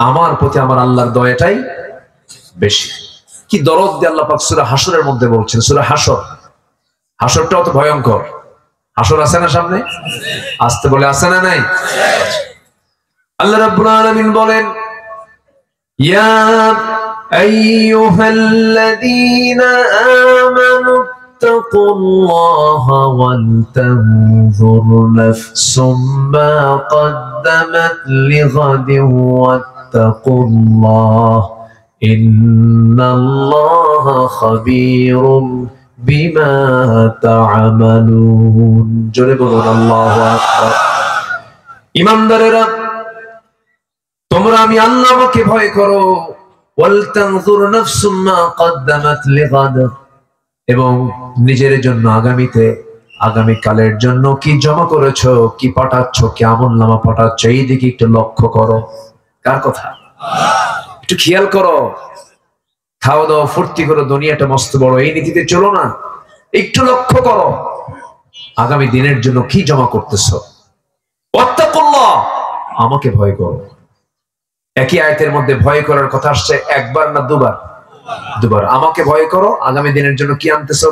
আমার প্রতি আমার আল্লাহর দয়াটাই বেশি। কি দরদ দিয়ে আল্লাহ পাক সূরা হাসরের মধ্যে বলছেন, সূরা হাসর। হাসরটাও তো ভয়ঙ্কর। হাসর আছে না সামনে? আসতে বলে আছে না নাই? আল্লাহ রাব্বুল আলামিন বলেন, ইয়া আইয়ুহাল্লাযীনা আমানু ইত্তাকুল্লাহা ওয়াল তানজুর নাফসুম মা قدمت لغد واتقوا الله إن الله خبير بما تعملون জোরে বলুন আল্লাহু আকবার। ঈমানদারেরা, তোমরা আমি আল্লাহকে ভয় করো। ওয়াল তানজুর নাফসুম মা قدمت لغد, এবং নিজের জন্য আগামীকালের জন্য কি জমা করেছো, কি পাঠাচ্ছ, কি আমলনামা পাঠাচ্ছ, এই দিকে একটু লক্ষ্য করো। কার কথা? একটু খেয়াল করো। খাওয়া দাওয়া ফুর্তি করো, দুনিয়াটা মস্ত বড়, এই নীতিতে চলো না। একটু লক্ষ্য করো আগামী দিনের জন্য কি জমা করতেছো। ওয়াত্তাকুল্লাহ, আমাকে ভয় করো। একই আয়াতের মধ্যে ভয় করার কথা আসছে একবার না দুবার? দুবার। আমাকে ভয় করো, আগামী দিনের জন্য কি আনতেছো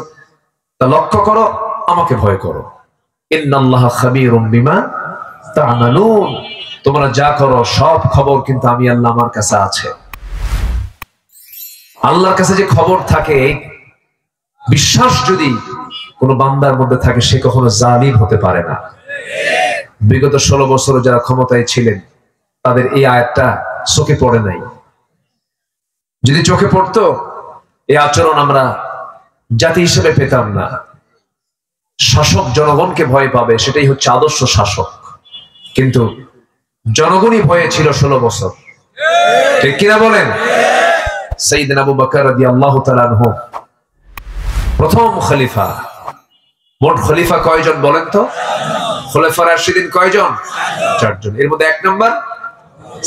তা লক্ষ্য করো, আমাকে ভয় করো। ইন্নাল্লাহা খাবীরুম বিমা তা'মালুন, তোমরা যা করো সব খবর কিন্তু আমি আল্লাহ আমার কাছে আছে। আল্লাহর কাছে যে খবর থাকে, বিশ্বাস যদি কোন বান্দার মধ্যে থাকে, সে কখনো জালিম হতে পারে না। বিগত 16 বছর যারা ক্ষমতায় ছিলেন, তাদের এই আয়াতটা চোখে পড়ে নাই। যদি চোখে পড়তো, এই আচরণ আমরা জাতি হিসেবে পেতাম না। শাসক জনগণকে ভয় পাবে, সেটাই হচ্ছে আদর্শ শাসক। কিন্তু জনগণই ভয়ে ছিল 16 বছর, ঠিক কিনা বলেন? সাইয়েদনা আবু বকর রাদিয়াল্লাহু তাআলা আনহু প্রথম খলিফা। মোট খলিফা কয়জন বলেন তো? খলিফা রাশিদিন কয়জন? 4 জন। এর মধ্যে 1 নম্বর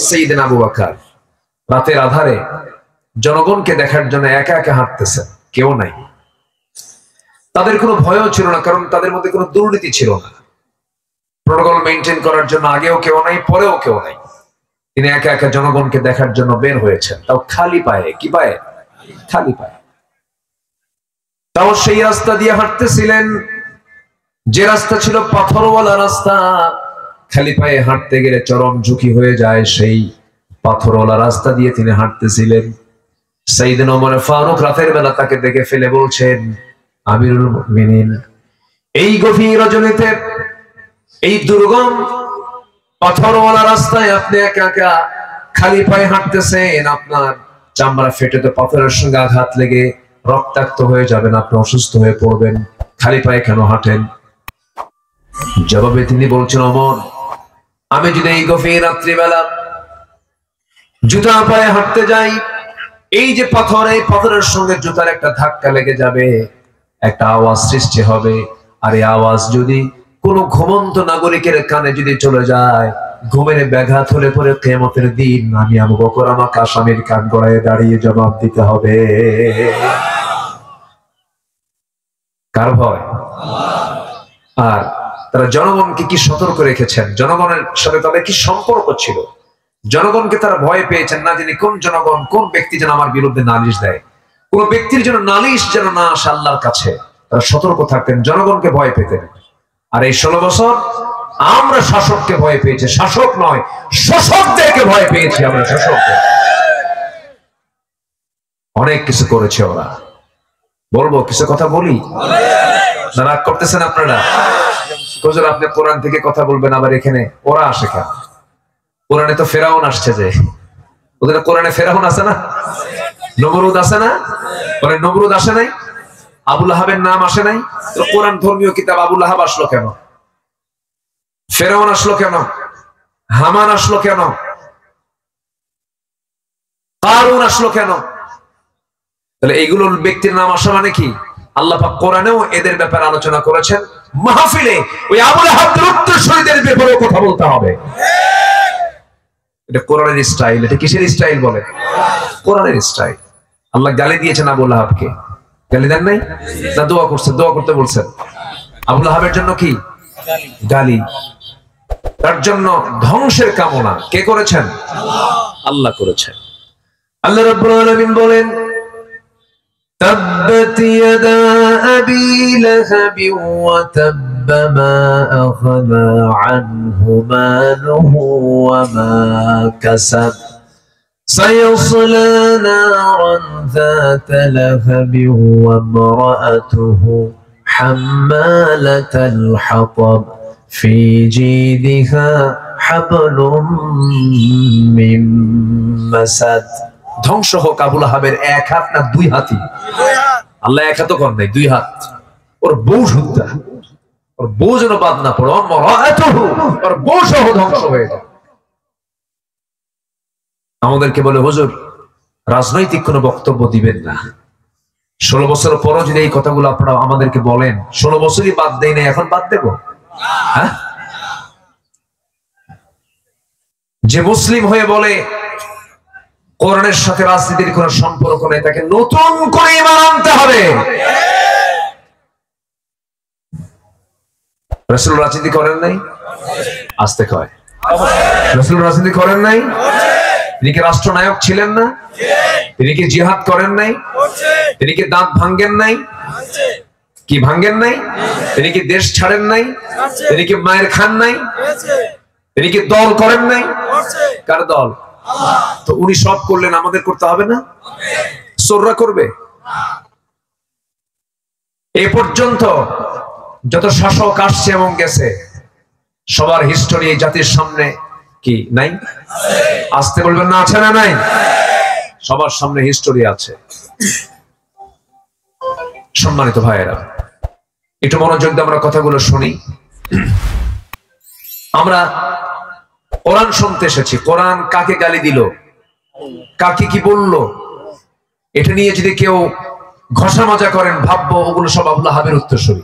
সাইয়েদনা আবু বকর। রাতের আধারে জনগণকে দেখার জন্য একা একা হাঁটতেছেন, কেউ নাই। তাদের কোনো ভয়ও ছিল না, কারণ তাদের মধ্যে কোনো দুর্নীতি ছিল না। প্রোটোকল মেইনটেইন করার জন্য আগেও কেউ নাই, পরেও কেউ নাই। তিনি একা একা জনগণকে দেখার জন্য বের হয়েছেন, তাও খালি পায়ে। কি পায়ে? খালি পায়ে। তাও সেই রাস্তা দিয়ে হাঁটতেছিলেন যে রাস্তা ছিল পাথরওয়ালা রাস্তা। খালি পায়ে হাঁটতে গেলে চরম ঝুঁকি হয়ে যায়, সেই পাথরওয়ালা রাস্তা দিয়ে তিনি হাঁটতেছিলেন। সাইয়েদনা ওমর ফারুক রাতের বেলা তাকে দেখে ফেলে বলছেন, আমিরুল মুমিনিন, এই গভীর রজনীতে, এই দুর্গম পাথরওয়ালা রাস্তায় আপনি একা একা খালি পায়ে হাঁটতেছেন, আপনার চামড়া ফেটে তো পাথরের সঙ্গে আঘাত লেগে রক্তাক্ত হয়ে যাবেন, আপনি অসুস্থ হয়ে পড়বেন, খালি পায়ে কেন হাঁটেন? জবাবে তিনি বলছেন, ওমর, আমি যদি এই গভীর রাত্রিবেলা জুতা পায়ে হাঁটতে যাই, এই যে পাথর, এই পাথরের সঙ্গে জুতার একটা ধাক্কা লেগে যাবে, একটা আওয়াজ সৃষ্টি হবে। আর এই আওয়াজ যদি কোন ঘুমন্ত নাগরিকের কানে যদি চলে যায়, ঘুমের ব্যাঘাত হলে পরে কিয়ামতের দিন আমি আবু বকর আমাকে আসামির কান গড়ায় দাঁড়িয়ে জবাব দিতে হবে। কার ভয়? আর তারা জনগণকে কি সতর্ক রেখেছেন, জনগণের সাথে তাদের কি সম্পর্ক ছিল, জনগণকে তারা ভয় পেয়েছেন না, যিনি কোন জনগণ, কোন ব্যক্তি যেন আমার বিরুদ্ধে নালিশ দেয়, কোন ব্যক্তির জন্য নালিশ যেন না আসে আল্লাহর কাছে। তারা সতর্ক থাকতেন, জনগণকে ভয় পেতেন। আর এই 16 বছর আমরা শাসককে ভয় পেয়েছি, শাসক নয় শোষকদেরকে ভয় পেয়েছি আমরা, শোষকদের। অনেক কিছু করেছে ওরা। বলবো কিছু কথা বলি? না রাগ করতেছেন আপনারা? হুজুর আপনি কোরআন থেকে কথা বলবেন, আবার এখানে ওরা আসে কেন? কোরআনে তো ফেরাউন আসছে, যে ওদের কোরআনে ফেরাউন আছে না, নমরুদ আছে না? কোরআনে নমরুদ আসে নাই? আবু লাহাবের নাম আসে নাই? কোরআন ধর্মীয় কিতাব, আবু লাহাব আসলো কেন? ফেরাউন আসলো কেন? হামান আসলো কেন? কারুন আসলো কেন? তাহলে এইগুলোর ব্যক্তির নাম আসা মানে কি? আল্লাহ পাক কোরআনেও এদের ব্যাপারে আলোচনা করেছেন। মাহফিলে ওই আবু লাহাবের উত্তরসূরিদের ব্যাপারে কথা বলতে হবে। এটা কোরআনের স্টাইল। এটা কিসের স্টাইল বলে? কোরআনের স্টাইল। আল্লাহ গালি দিয়েছেন আবু লাহাবকে, গালি দেন নাই? না দোয়া করছেন, দোয়া করতে বলছেন। আবু লাহাবের জন্য কি গালি? তার জন্য ধ্বংসের কামনা কে করেছেন? আল্লাহ করেছেন। আল্লাহ রাব্বুল আলামিন বলেন, তাব্বাত ইয়াদা আবি লাহাব ওয়া তাব্বা মা আগনা আনহু মালুহু ওয়া মা কাসাব সায়াসলা নারান যাতা লাহাব ওয়া ইমরাআতুহু হাম্মালাতাল হাতাব ফি জিদিহা হাবলুম মিন মাসাদ। ধ্বংস হোক আবু লাহাবের এক হাত না দুই হাতই। আল্লাহ এক হাতও কর নাই, দুই হাত। ওর বউ শুদ্ধা, ওর বউ যেন বাদ না পড়ে, ওর বউ সহ ধ্বংস হয়ে যায়। আমাদেরকে বলে, হুজুর রাজনৈতিক কোনো বক্তব্য দিবেন না। 16 বছর পরও যদি এই কথাগুলো আপনারা আমাদেরকে বলেন, 16 বছরই বাদ দেয় না, এখন বাদ দেব? হ্যাঁ, যে মুসলিম হয়ে বলে কোরআনের সাথে রাজনীতির কোন সম্পর্ক নেই, তাকে নতুন করে ঈমান আনতে হবে। রাসূল রাজনীতি করেন নাই? আস্তে কয়, রাসূল রাজনীতি করেন নাই? তিনি কি রাষ্ট্রনায়ক ছিলেন না? তিনি কি জিহাদ করেন নাই? তিনি কি দাঁত ভাঙ্গেন নাই? কি ভাঙ্গেন নাই? তিনি কি দেশ ছাড়েন নাই? তিনি কি মায়ের খান নাই? তিনি কি দল করেন নাই? কার দল? তো উনি সব করলেন, আমাদের করতে হবে না? চোররা করবে? এ পর্যন্ত যত শাসক আসছে এবং গেছে, সবার হিস্টোরি এই জাতির সামনে কি নাই? আসতে বলবেন না, আছে না নাই? সবার সামনে হিস্টোরি আছে। সম্মানিত ভাইয়েরা, একটু মনোযোগ দিয়ে আমরা কথাগুলো শুনি। আমরা কোরআন শুনতে এসেছি। কোরআন কাকে গালি দিল, কাকে কি বললো, এটা নিয়ে যদি কেউ ঘষা মাজা করেন, ভাববো ওগুলো সব আবু লাহাবের উত্তরসূরি।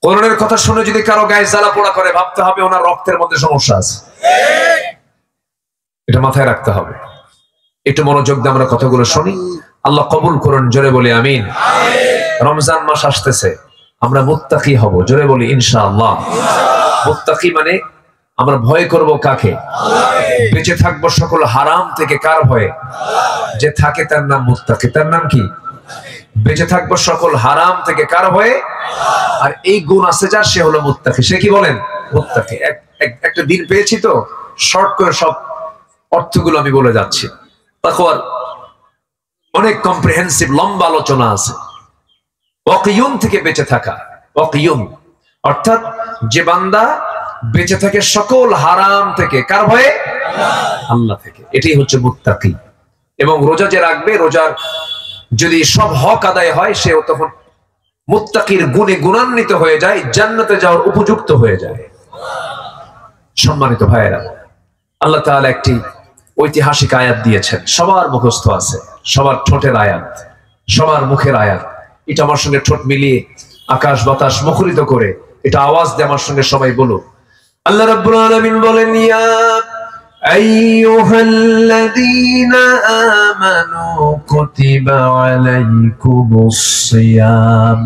কোরআনের কথা শুনে যদি কারো গায়ে জ্বালা পোড়া করে, ভাবতে হবে ওনার রক্তের মধ্যে সমস্যা আছে। এটা মাথায় রাখতে হবে। একটু মনোযোগ দিয়ে আমরা কথাগুলো শুনি। আল্লাহ কবুল করুন, জোরে বলি আমিন। রমজান মাস আসতেছে, আমরা মুত্তাকি হব, জোরে বলি ইনশাআল্লাহ। মুত্তাকি মানে আমরা ভয় করব কাকে? বেঁচে থাকবো সকল হারাম থেকে। কার ভয়ে? যে থাকে তার নাম মুত্তাকি। তার নাম কি? বেঁচে থাকবো সকল হারাম থেকে। কার ভয়ে? আর এই গুণ আছে যার, সে হলো মুত্তাকি। সে কি বলেন? মুত্তাকি। একটা দিন পেয়েছি তো, শর্ট করে সব অর্থগুলো আমি বলে যাচ্ছি। তাকওয়ার অনেক কম্প্রিহেন্সিভ লম্বা আলোচনা আছে। ওয়াকিয়ুম থেকে বেঁচে থাকা। ওয়াকিয়ুম অর্থাৎ যে বান্দা বেঁচে থাকে সকল হারাম থেকে। কার ভয়ে? আল্লাহ থেকে। এটাই হচ্ছে মুত্তাকি। এবং রোজা যে রাখবে, রোজার যদি সব হক আদায় হয়, সে তখন মুত্তাকির গুণে গুণান্বিত হয়ে যায়, জান্নাতে যাওয়ার উপযুক্ত হয়ে যায়। সম্মানিত ভাইয়েরা, আল্লাহ তাআলা একটি ঐতিহাসিক আয়াত দিয়েছেন, সবার মুখস্থ আছে, সবার ঠোঁটের আয়াত, সবার মুখের আয়াত। এটা আমার সঙ্গে ঠোঁট মিলিয়ে আকাশ বাতাস মুখরিত করে এটা আওয়াজ দিয়ে আমার সঙ্গে সবাই বলো। আল্লাহ রাব্বুল আলামিন বলেন, ইয়া আইয়ুহাল্লাযীনা আমানু কুতিবা আলাইকুমুস সিয়াম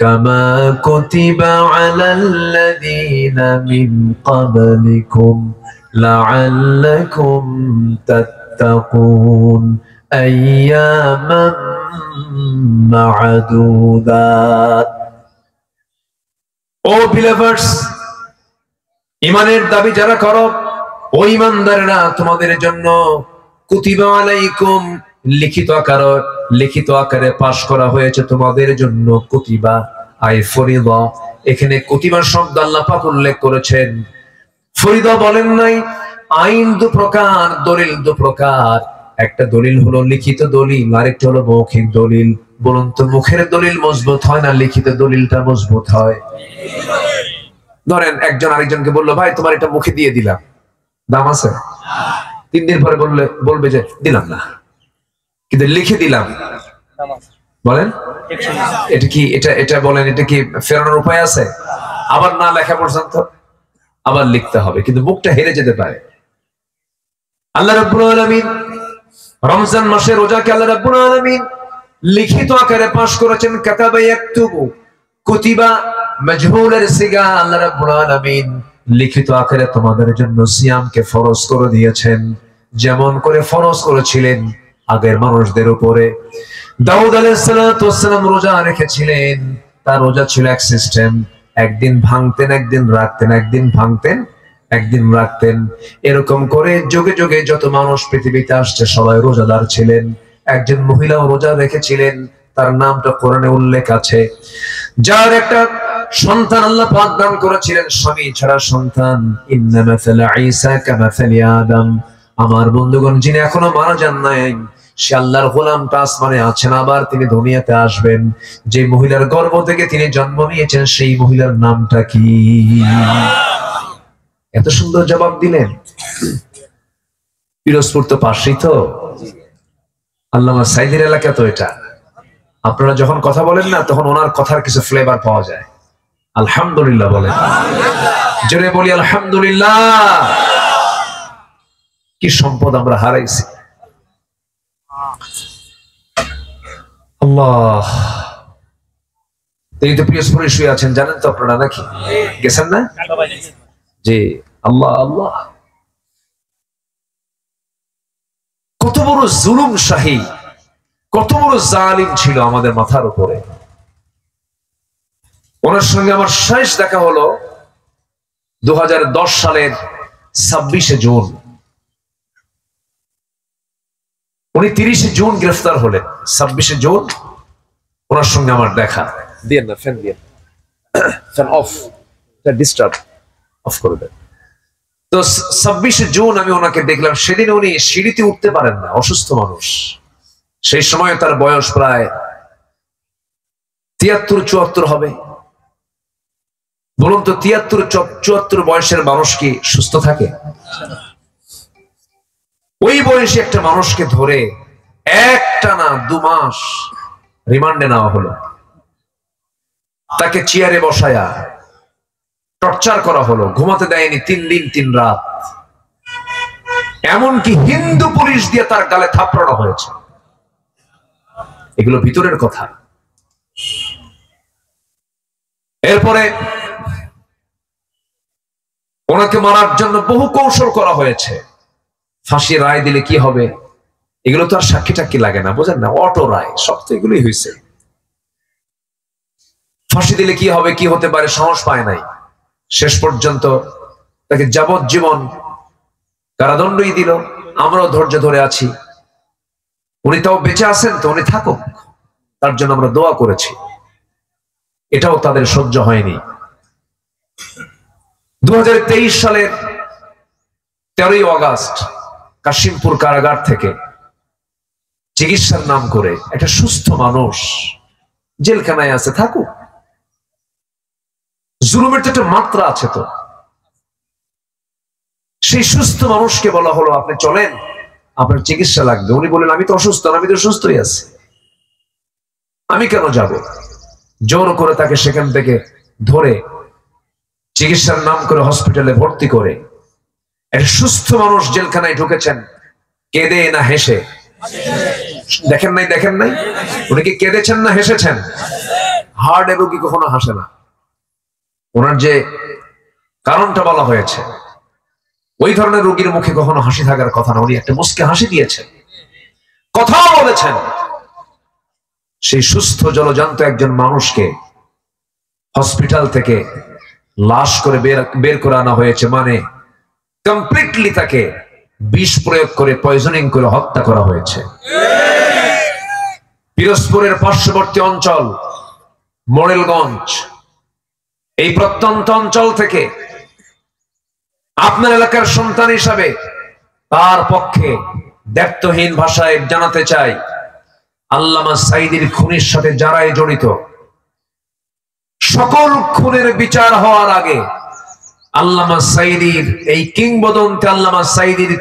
কামা কুতিবা আলাল্লাযীনা মিন ক্বাবলিকুম লাআল্লাকুম তাত্তাকুন আইয়ামান মা'দুদাত। ও বিলিভার্স, ঈমানের দাবি যারা করো, ও ঈমানদাররা, তোমাদের জন্য কুতিবা আলাইকুম, লিখিত আকারে পাশ করা হয়েছে তোমাদের জন্য। কুতিবা আই ফরিদা। এখানে কুতিবা শব্দ আল্লাহ পাক উল্লেখ করেছেন, ফরিদা বলেন নাই। আইন দু প্রকার, দলিল দু প্রকার। একটা দলিল হলো লিখিত দলিল, আরেকটা হলো মৌখিক দলিল। বলুন তো, মুখের দলিল মজবুত হয় না লিখিত দলিলটা মজবুত হয়? ধরেন একজন আরেকজনকে বললো, ভাই তোমার এটা মুখে দিয়ে দিলাম, দাম আছে? 3 দিন পরে বলবে যে দিলাম না, কিন্তু লিখে দিলাম। বলেন এটা কি? এটা বলেন, এটা কি ফেরানোর উপায় আছে? আবার না লেখা পর্যন্ত আবার লিখতে হবে, কিন্তু মুখটা হেরে যেতে পারে। আল্লাহ রাব্বুল আলামিন রমজান মাসে রোজাকে আল্লাহ রাব্বুল আলামিন লিখিত আকারে পাশ করেছেন। কাতাবা ইয়াকতুবু, কুতিবা মাজহুলের সিগা। আল্লাহ রাব্বুল আলামিন লিখিত আকারে তোমাদের জন্য সিয়ামকে ফরজ করে দিয়েছেন, যেমন করে ফরজ করেছিলেন আগের মানুষদের উপরে। দাউদ আলাইহিস সালাম রোজা রেখেছিলেন, তার রোজা ছিল এক সিস্টেম, একদিন ভাঙতেন একদিন রাখতেন, একদিন ভাঙতেন একদিন রাখতেন। এরকম করে যুগে যুগে যত মানুষ পৃথিবীতে আসছে সবাই রোজাদার ছিলেন। একজন মহিলাও রোজা রেখেছিলেন, তার নামটা কোরআনে উল্লেখ আছে, যার একটা সন্তান আল্লাহ পাক দান করেছিলেন স্বামী ছাড়া সন্তান। ইন্না মাসালা ঈসা কামাসালি আদম। আমার বন্ধুগণ, যিনি এখনো মারা যান নাই, সে আল্লাহর গোলামটা আসমানে আছেন, আবার তিনি দুনিয়াতে আসবেন। যে মহিলার গর্ভ থেকে তিনি জন্ম নিয়েছেন সেই মহিলার নামটা কি? এত সুন্দর জবাব দিলেন। পিরোজপুর তো পাশেই তো, আল্লামা সাইদির এলাকা তো এটা। আপনারা যখন কথা বলেন না, তখন ওনার কথার কিছু ফ্লেভার পাওয়া যায়। আলহামদুলিল্লাহ বলেন, জোরে বলি আলহামদুলিল্লাহ। কি সম্পদ আমরা হারাইছি। আল্লাহ, তিনি তো পিরোজপুরে শুয়ে আছেন, জানেন তো আপনারা নাকি? গেছেন না? জি, আল্লাহ আল্লাহ। কত বড় জুলুম শাহী, কত বড় জালিম ছিল আমাদের মাথার উপরে। ওনার সঙ্গে আমার শেষ দেখা হলো 2010 সালের 26শে জুন। উনি 30শে জুন গ্রেফতার হলেন, 26শে জুন ওনার সঙ্গে আমার দেখা। দিয়ে না ফ্যান, দিয়ে ফ্যান অফ, ডিস্টার্ব অফ করে দেন। তো 26শে জুন আমি ওনাকে দেখলাম। সেদিন উনি সিঁড়িতে উঠতে পারেন না, অসুস্থ মানুষ। সেই সময় তার বয়স প্রায় 73-74 হবে। বলুন তো, 73-74 বয়সের মানুষ কি সুস্থ থাকে? ওই বয়সে একটা মানুষকে ধরে একটানা 2 মাস রিমান্ডে নেওয়া হলো। তাকে চেয়ারে বসায়া টর্চার করা হলো, ঘুমাতে দেয়নি 3 দিন 3 রাত। এমনকি হিন্দু পুলিশ দিয়ে তার গালে থাপড়ানো হয়েছে। এগুলো ভিতরের কথা। এরপরে ওনাকে মারার জন্য বহু কৌশল করা হয়েছে। ফাঁসি রায় দিলে কি হবে, এগুলো তো আর সাক্ষী টাক্ষী লাগে না, বোঝেন না? অটো রায়, সব তো এগুলোই হয়েছে। ফাঁসি দিলে কি হবে, কি হতে পারে, সাহস পায় নাই। শেষ পর্যন্ত তাকে যাবজ্জীবন কারাদণ্ডই দিল। আমরাও ধৈর্য ধরে আছি। উনি তাও বেঁচে আছেন, তো উনি থাকুক, তার জন্য আমরা দোয়া করেছি। এটাও তাদের সহ্য হয়নি। 2023 সালের 13ই আগস্ট কাশিমপুর কারাগার থেকে চিকিৎসার নাম করে একটা সুস্থ মানুষ জেলখানায় আছে, থাকুক। জুলুমের তো একটা মাত্রা আছে। তো সেই সুস্থ মানুষকে বলা হলো, আপনি চলেন, আপনার চিকিৎসা লাগবে। উনি বলেন, আমি তো অসুস্থ, আমি তো সুস্থই আছি, আমি কেন যাব? জোর করে তাকে সেখান থেকে ধরে চিকিৎসার নাম করে হসপিটালে ভর্তি করে একটা সুস্থ মানুষ জেলখানায় ঢুকেছেন। কেঁদে না হেসে? দেখেন নাই, দেখেন নাই? উনি কি কেঁদেছেন না হেসেছেন? হার্ট রোগী কখনো হাসে না। ওনার যে কারণটা বলা হয়েছে, ওই ধরনের রোগীর মুখে কখনো হাসি থাকার কথা না। উনি একটা মুচকে হাসি দিয়েছেন, কথা বলেছেন। সেই সুস্থ জলজান্ত একজন মানুষকে হসপিটাল থেকে লাশ করে বের করে আনা হয়েছে, মানে কমপ্লিটলি তাকে বিষ প্রয়োগ করে, পয়জনিং করে হত্যা করা হয়েছে। পিরোজপুরের পার্শ্ববর্তী অঞ্চল মোরেলগঞ্জ, এই প্রত্যন্ত অঞ্চল থেকে আপনার এলাকার সন্তান হিসাবে তার পক্ষে দ্ব্যর্থহীন ভাষায় জানাতে চাই, আল্লামা সাঈদীর খুনের সাথে যারাই জড়িত, সকল খুনের বিচার হওয়ার আগে আল্লামা সাঈদীর এই কিংবদন্তি আল্লামা সাঈদীর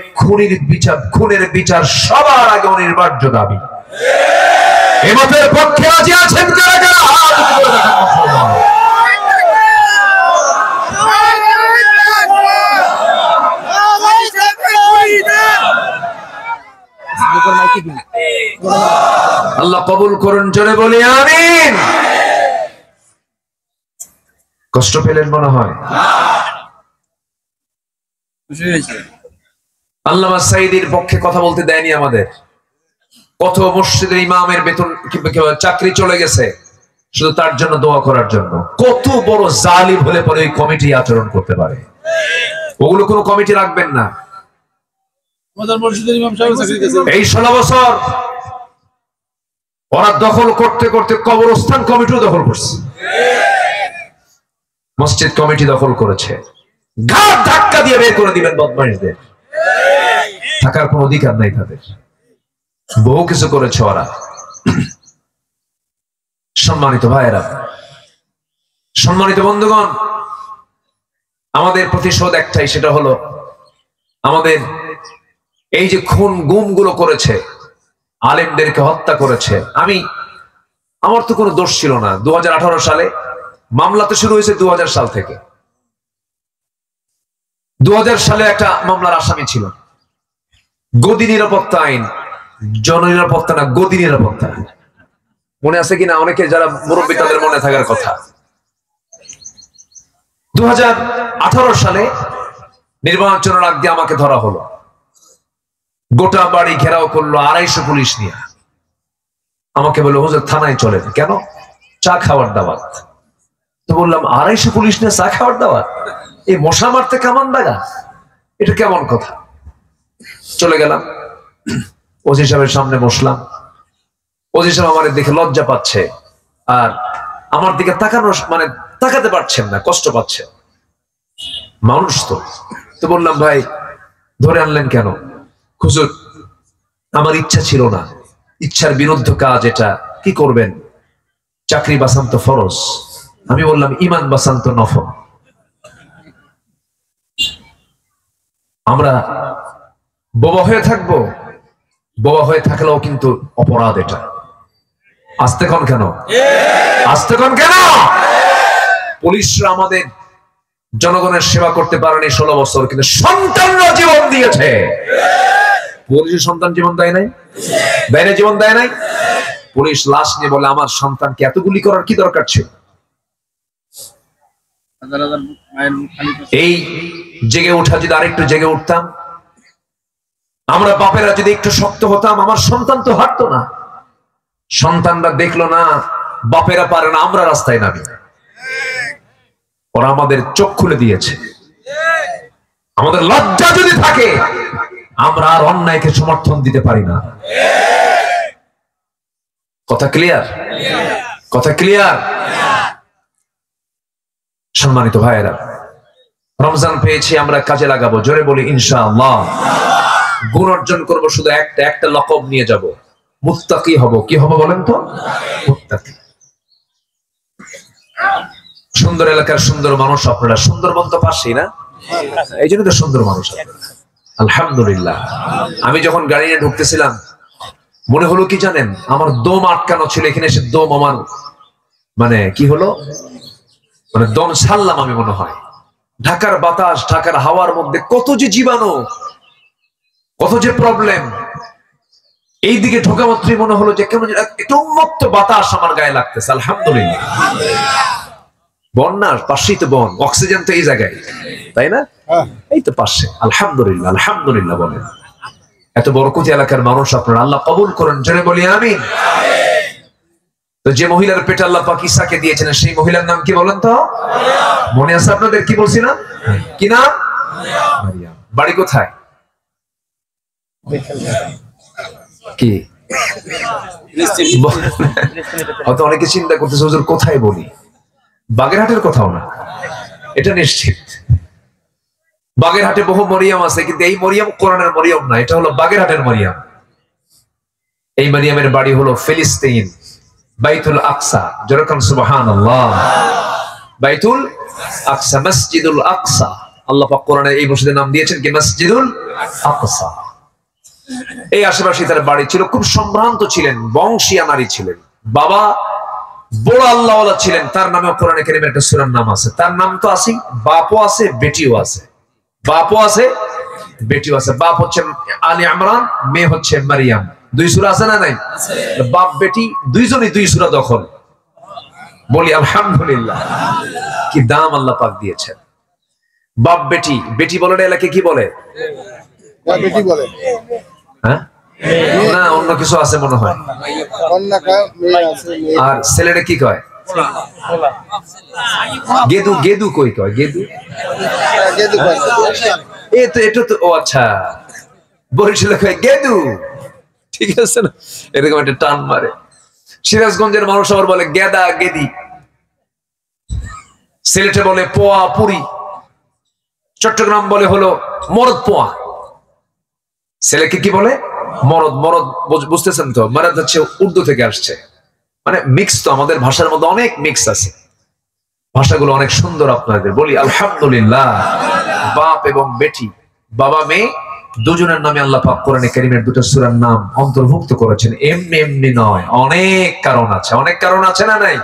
খুনের বিচার সবার আগে অনিবার্য দাবি। এই মতের পক্ষে রাজি আছেন কারা কারা? আল্লাহ কবুল করুন, জোরে বলি আমিন। কষ্ট পেলেন মনে হয়? আল্লামা সাঈদীর পক্ষে কথা বলতে দেয়নি আমাদের। কত মসজিদের ইমামের বেতন চাকরি চলে গেছে শুধু তার জন্য দোয়া করার জন্য। কত বড় জালিম হলে পরে ওই কমিটি আচরণ করতে পারে? ওগুলো কোনো কমিটি রাখবেন না। এই 16 বছর ওরা দখল করতে করতে কবরস্থান কমিটিও দখল করছে, মসজিদ কমিটি দখল করেছে। ঘাট ধাক্কা দিয়ে বের করে দিবেন বদমাইশদের, থাকার কোন অধিকার নাই তাদের। বহু কিছু করেছে ওরা। সম্মানিত ভাইয়েরা, সম্মানিত বন্ধুগণ, আমাদের প্রতিশোধ একটাই, সেটা হলো আমাদের এই যে খুন গুম গুলো করেছে, আলেমদেরকে হত্যা করেছে। আমার তো কোনো দোষ ছিল না। 2018 সালে মামলা তো শুরু হয়েছে 2000 সাল থেকে। 2000 সালে একটা মামলার আসামি ছিল। গদি নিরাপত্তা আইন, জননিরাপত্তা না, গদি নিরাপত্তা। মনে আছে কিনা অনেকে যারা মুরব্বী তাদের মনে থাকার কথা। 2018 সালে নির্বাচনের আগ দিয়ে আমাকে ধরা হলো। গোটা বাড়ি ঘেরাও করলো 250 পুলিশ নিয়ে। আমাকে বললো হুজুর থানায় চলেন। কেন? চা খাওয়ার দাওয়াত। তো বললাম 250 পুলিশ নিয়ে চা খাওয়ার দাওয়াত? এই মশা মারতে কামান দাগা, এটা কেমন কথা? চলে গেলাম, ওসি সাহেবের সামনে বসলাম। ওসি সাহেব আমার দেখে লজ্জা পাচ্ছে আর আমার দিকে তাকাতে পারছেন না, কষ্ট পাচ্ছেন। মানুষ তো বললাম ভাই ধরে আনলেন কেন? হুজুর আমার ইচ্ছা ছিল না, ইচ্ছার বিরুদ্ধ কাজ এটা, কি করবেন? চাকরি বাঁচান তো ফরজ। আমি বললাম ইমান বাঁচান তো নফল। আমরা বোবা হয়ে থাকবো, বোবা হয়ে থাকলেও কিন্তু অপরাধ এটা। আসতে কোন কেন? আসতে কোন কেন? পুলিশরা আমাদের জনগণের সেবা করতে পারেনি 16 বছর, কিন্তু সন্তানরা জীবন দিয়েছে। পুলিশের সন্তান জীবন দেয় নাই? দেয় না? জীবন দেয় নাই? পুলিশ লাশ নিয়ে বলে আমার সন্তানকে এত গুলি করার কি দরকার ছিল? এই জেগে ওঠা যদি আরেকটু জেগে উঠতাম, আমরা বাপেরা যদি একটু শক্ত হতাম, আমার সন্তান তো হাঁটতো না। সন্তানরা দেখলো না বাপেরা পারে না, আমরা রাস্তায় নামি। ওরা আমাদের চোখ খুলে দিয়েছে। আমাদের লজ্জা যদি থাকে, আমরা আর অন্যায়কে সমর্থন দিতে পারি না। কথা ক্লিয়ার? কথা ক্লিয়ার? সম্মানিত ভাইয়েরা, রমজান পেয়েছি, আমরা কাজে লাগাবো। জোরে বলি ইনশাআল্লাহ। গুণ অর্জন করবো, শুধু একটা লকব নিয়ে যাব, মুত্তাকি হব। কি হব বলেন তো? মুত্তাকি। সুন্দর এলাকার সুন্দর মানুষ আপনারা। সুন্দরবন তো পাশেই না, এই জন্য তো সুন্দর মানুষ। আলহামদুলিল্লাহ। আমি যখন গাড়ি নিয়ে ঢুকতেছিলাম মনে হলো কি জানেন, আমার দম আটকানো ছিল। এখানে এসে দম আমার কি হলো, দম ছাড়লাম আমি। মনে হয় ঢাকার বাতাস, ঢাকার হাওয়ার মধ্যে কত যে জীবাণু, কত যে প্রবলেম। এই দিকে ঢোকা মাত্রই মনে হলো যে কেমন একটা উন্মুক্ত বাতাস আমার গায়ে লাগতেছে। আলহামদুলিল্লাহ। বন না, পাশেই তো বন, অক্সিজেন তো এই জায়গায়, তাই না? এই তো পাশে। আলহামদুলিল্লাহ, আলহামদুলিল্লাহ বলেন। এত বরকতি এলাকার মানুষ আপনারা, আল্লাহ কবুল করেন। জোরে বলি আমিন। তো যে মহিলার পেটে আল্লাহ পাক ঈসাকে দিয়েছেন, সেই মহিলার নাম কি বলেন তো? মনে আছে আপনাদের? কি বলছি না? কি নাম? মারিয়াম। বাড়ি কোথায়? কি হয়তো অনেকে চিন্তা করতেছে হুজুর কোথায় বলি। বাগেরহাটের কোথাও না, এটা নিশ্চিত। বাগেরহাটে বহু মরিয়ম আছে, কিন্তু এই মরিয়ম কোরআনের মরিয়ম না, এটা হলো বাগেরহাটের মরিয়ম। এই মরিয়মের বাড়ি হলো ফিলিস্তিন, বাইতুল আকসা। যেরকম সুবহানাল্লাহ, বাইতুল আকসা, মসজিদুল আকসা। আল্লাহ পাক কোরআনে এই মসজিদের নাম দিয়েছেন কি? মসজিদুল আকসা। এই আশেপাশে তার বাড়ি ছিল। খুব সম্ভ্রান্ত ছিলেন, বংশীয় নারী ছিলেন। বাবা বড় আল্লাহওয়ালা ছিলেন। তার নামে কোরআনে কারীমে একটা সূরার নাম আছে। তার নাম তো আছে, বাপও আছে, বেটিও আছে। বাপও আছে, বেটিও আছে। বাপ হচ্ছে আলী ইমরান, মেয়ে হচ্ছে মারিয়াম। 2 সূরা আছে না নাই? বাপ বেটি দুইজনই 2 সূরা দখল। বলি আলহামদুলিল্লাহ। কি দাম আল্লাহ পাক দিয়েছেন। বাপ বেটি, বেটি বলে না, এলাকে কি বলে? বেটি বলে। হ্যাঁ না, অন্য কিছু আছে মনে হয়। আর ছেলেটা কি কয়? গেদু। গেদু কই কয়? গেদু এটা তো, ও আচ্ছা, বরিশালে কয় গেদু, ঠিক আছে না, এরকম একটা টান মারে। সিরাজগঞ্জের মানুষ আবার বলে গেদা গেদি, সিলেটে বলে পোয়া পুরি, চট্টগ্রাম বলে হলো মরদ পোয়া। ছেলেকে কি বলে? মরদ। মরদ বুঝতেছেন তো? মরদ হচ্ছে উর্দু থেকে আসছে, মানে মিক্স। তো আমাদের ভাষার মধ্যে অনেক মিক্স আছে, ভাষাগুলো অনেক সুন্দর। আপনাদের বলি আলহামদুলিল্লাহ। বাপ এবং বেটি, বাবা মেয়ে দুজনের নামে আল্লাহ পাক কোরআনে কারীমের দুটো সূরার নাম অন্তর্ভুক্ত করেছেন। এমনি এমনি নয়, অনেক কারণ আছে। অনেক কারণ আছে না নাই?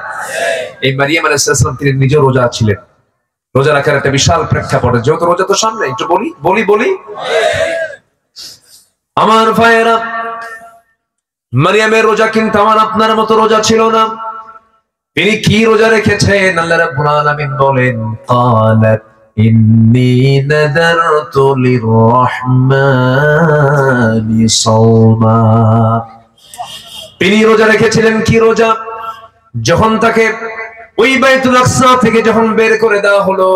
এই মারিয়াম আলাইহিস সালাম তিনি নিজে রোজা ছিলেন। রোজা রাখার একটা বিশাল প্রেক্ষাপট, যেহেতু রোজা তো সামনে, একটু বলি আমার ভাইয়েরা, মারিয়ামের রোজা কিন্তু আমার আপনার মতো রোজা ছিল না। তিনি কি রোজা রেখেছেন? আল্লাহ রাব্বুল আলামিন বলেন, ক্বালাত ইন্নী নাযারতু লিররহমানি সাওমা। তিনি রোজা রেখেছিলেন। কি রোজা? যখন তাকে ওই বাইতুল আকসা থেকে যখন বের করে দেওয়া হলো,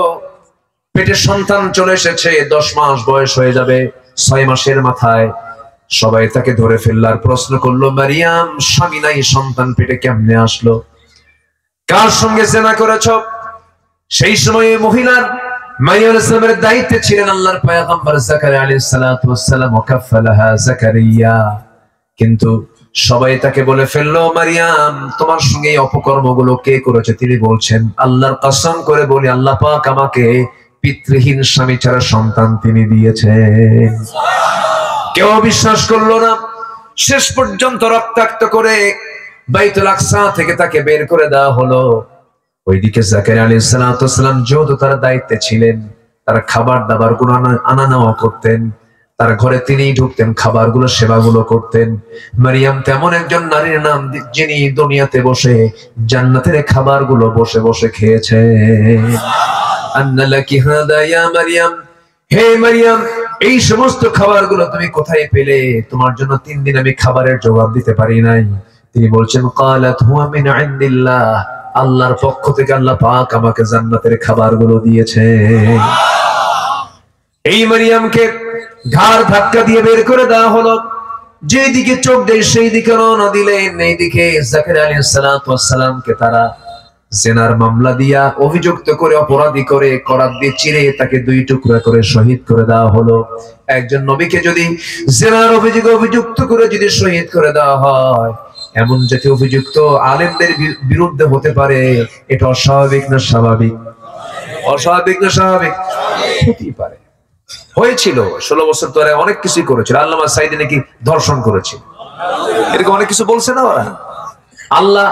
পেটে সন্তান চলে এসেছে, 10 মাস বয়স হয়ে যাবে, 6 মাসের মাথায় সবাই তাকে ধরে ফেললার প্রশ্ন করলো, মারিয়াম, স্বামী নাই, সন্তান পেটে কেমনে আসলো? কার সঙ্গে জিনা করেছ? সেই সময়ে মহিলার মারিয়াম আলাইহিস সালামের দায়িত্বে ছিলেন আল্লাহর পয়গম্বর যাকারিয়া আলাইহিস সালাতু ওয়াস সালাম, ওয়াকাফালাহা যাকারিয়া। কিন্তু সবাই তাকে বলে ফেললো, মারিয়াম, তোমার সঙ্গে এই অপকর্মগুলো কে করেছে? তিনি বলছেন, আল্লাহর কসম করে বলি, আল্লাহ পাক আমাকে পিতৃহীন স্বামী ছাড়া সন্তান তিনি দিয়েছেন। কেউ বিশ্বাস করলো না। শেষ পর্যন্ত রক্তাক্ত করে বাইতুল আকসা থেকে তাকে বের করে দেওয়া হলো। ওইদিকে যাকারিয়া আলাইহিস সালাতু ওয়াস সালাম যেহেতু তার দায়িত্বে ছিলেন, তারা খাবার দাবার গুলো আনা নেওয়া করতেন, তার ঘরে তিনিই ঢুকতেন, খাবারগুলো সেবাগুলো করতেন। মারিয়াম তেমন একজন নারীর নাম যিনি দুনিয়াতে বসে জান্নাতের খাবারগুলো বসে বসে খেয়েছেন। আন্না লাকি হাদা ইয়া মারিয়াম, হে মারিয়াম, এই সমস্ত খাবারগুলো তুমি কোথায় পেলে? তোমার জন্য 3 দিন আমি খাবারের জবাব দিতে পারি নাই। তিনি বলছেন, ক্বালাত হুয়া মিন ইনদিল্লাহ, আল্লাহর পক্ষ থেকে আল্লাহ পাক আমাকে জান্নাতের খাবারগুলো দিয়েছে। এই মারিয়ামকে ঘাড় ধাক্কা দিয়ে বের করে দেওয়া হলো। যেদিকে চোখ দেয় সেই দিকে রওনা দিলেন। এইদিকে যাকারিয়া আলাইহিস সালাতু ওয়াস সালামকে তারা জিনার মামলা দিয়া অভিযুক্ত করে, অপরাধী করে, করাত দিয়ে চিরে তাকে 2 টুকরা করে শহীদ করে দেওয়া হলো। একজন নবীকে যদি জিনার অভিযোগে অভিযুক্ত করে যদি শহীদ করে দেওয়া হয়, এমন জাতীয় অভিযুক্ত আলেমদের বিরুদ্ধে হতে পারে, এটা অস্বাভাবিক না স্বাভাবিক? অস্বাভাবিক না স্বাভাবিক? হতেই পারে। হয়েছিল 16 বছর ধরে অনেক কিছুই করেছিল। আল্লামা সাইদি নাকি ধর্ষণ করেছিল, এরকম অনেক কিছু বলছে না ওরা। আল্লাহ,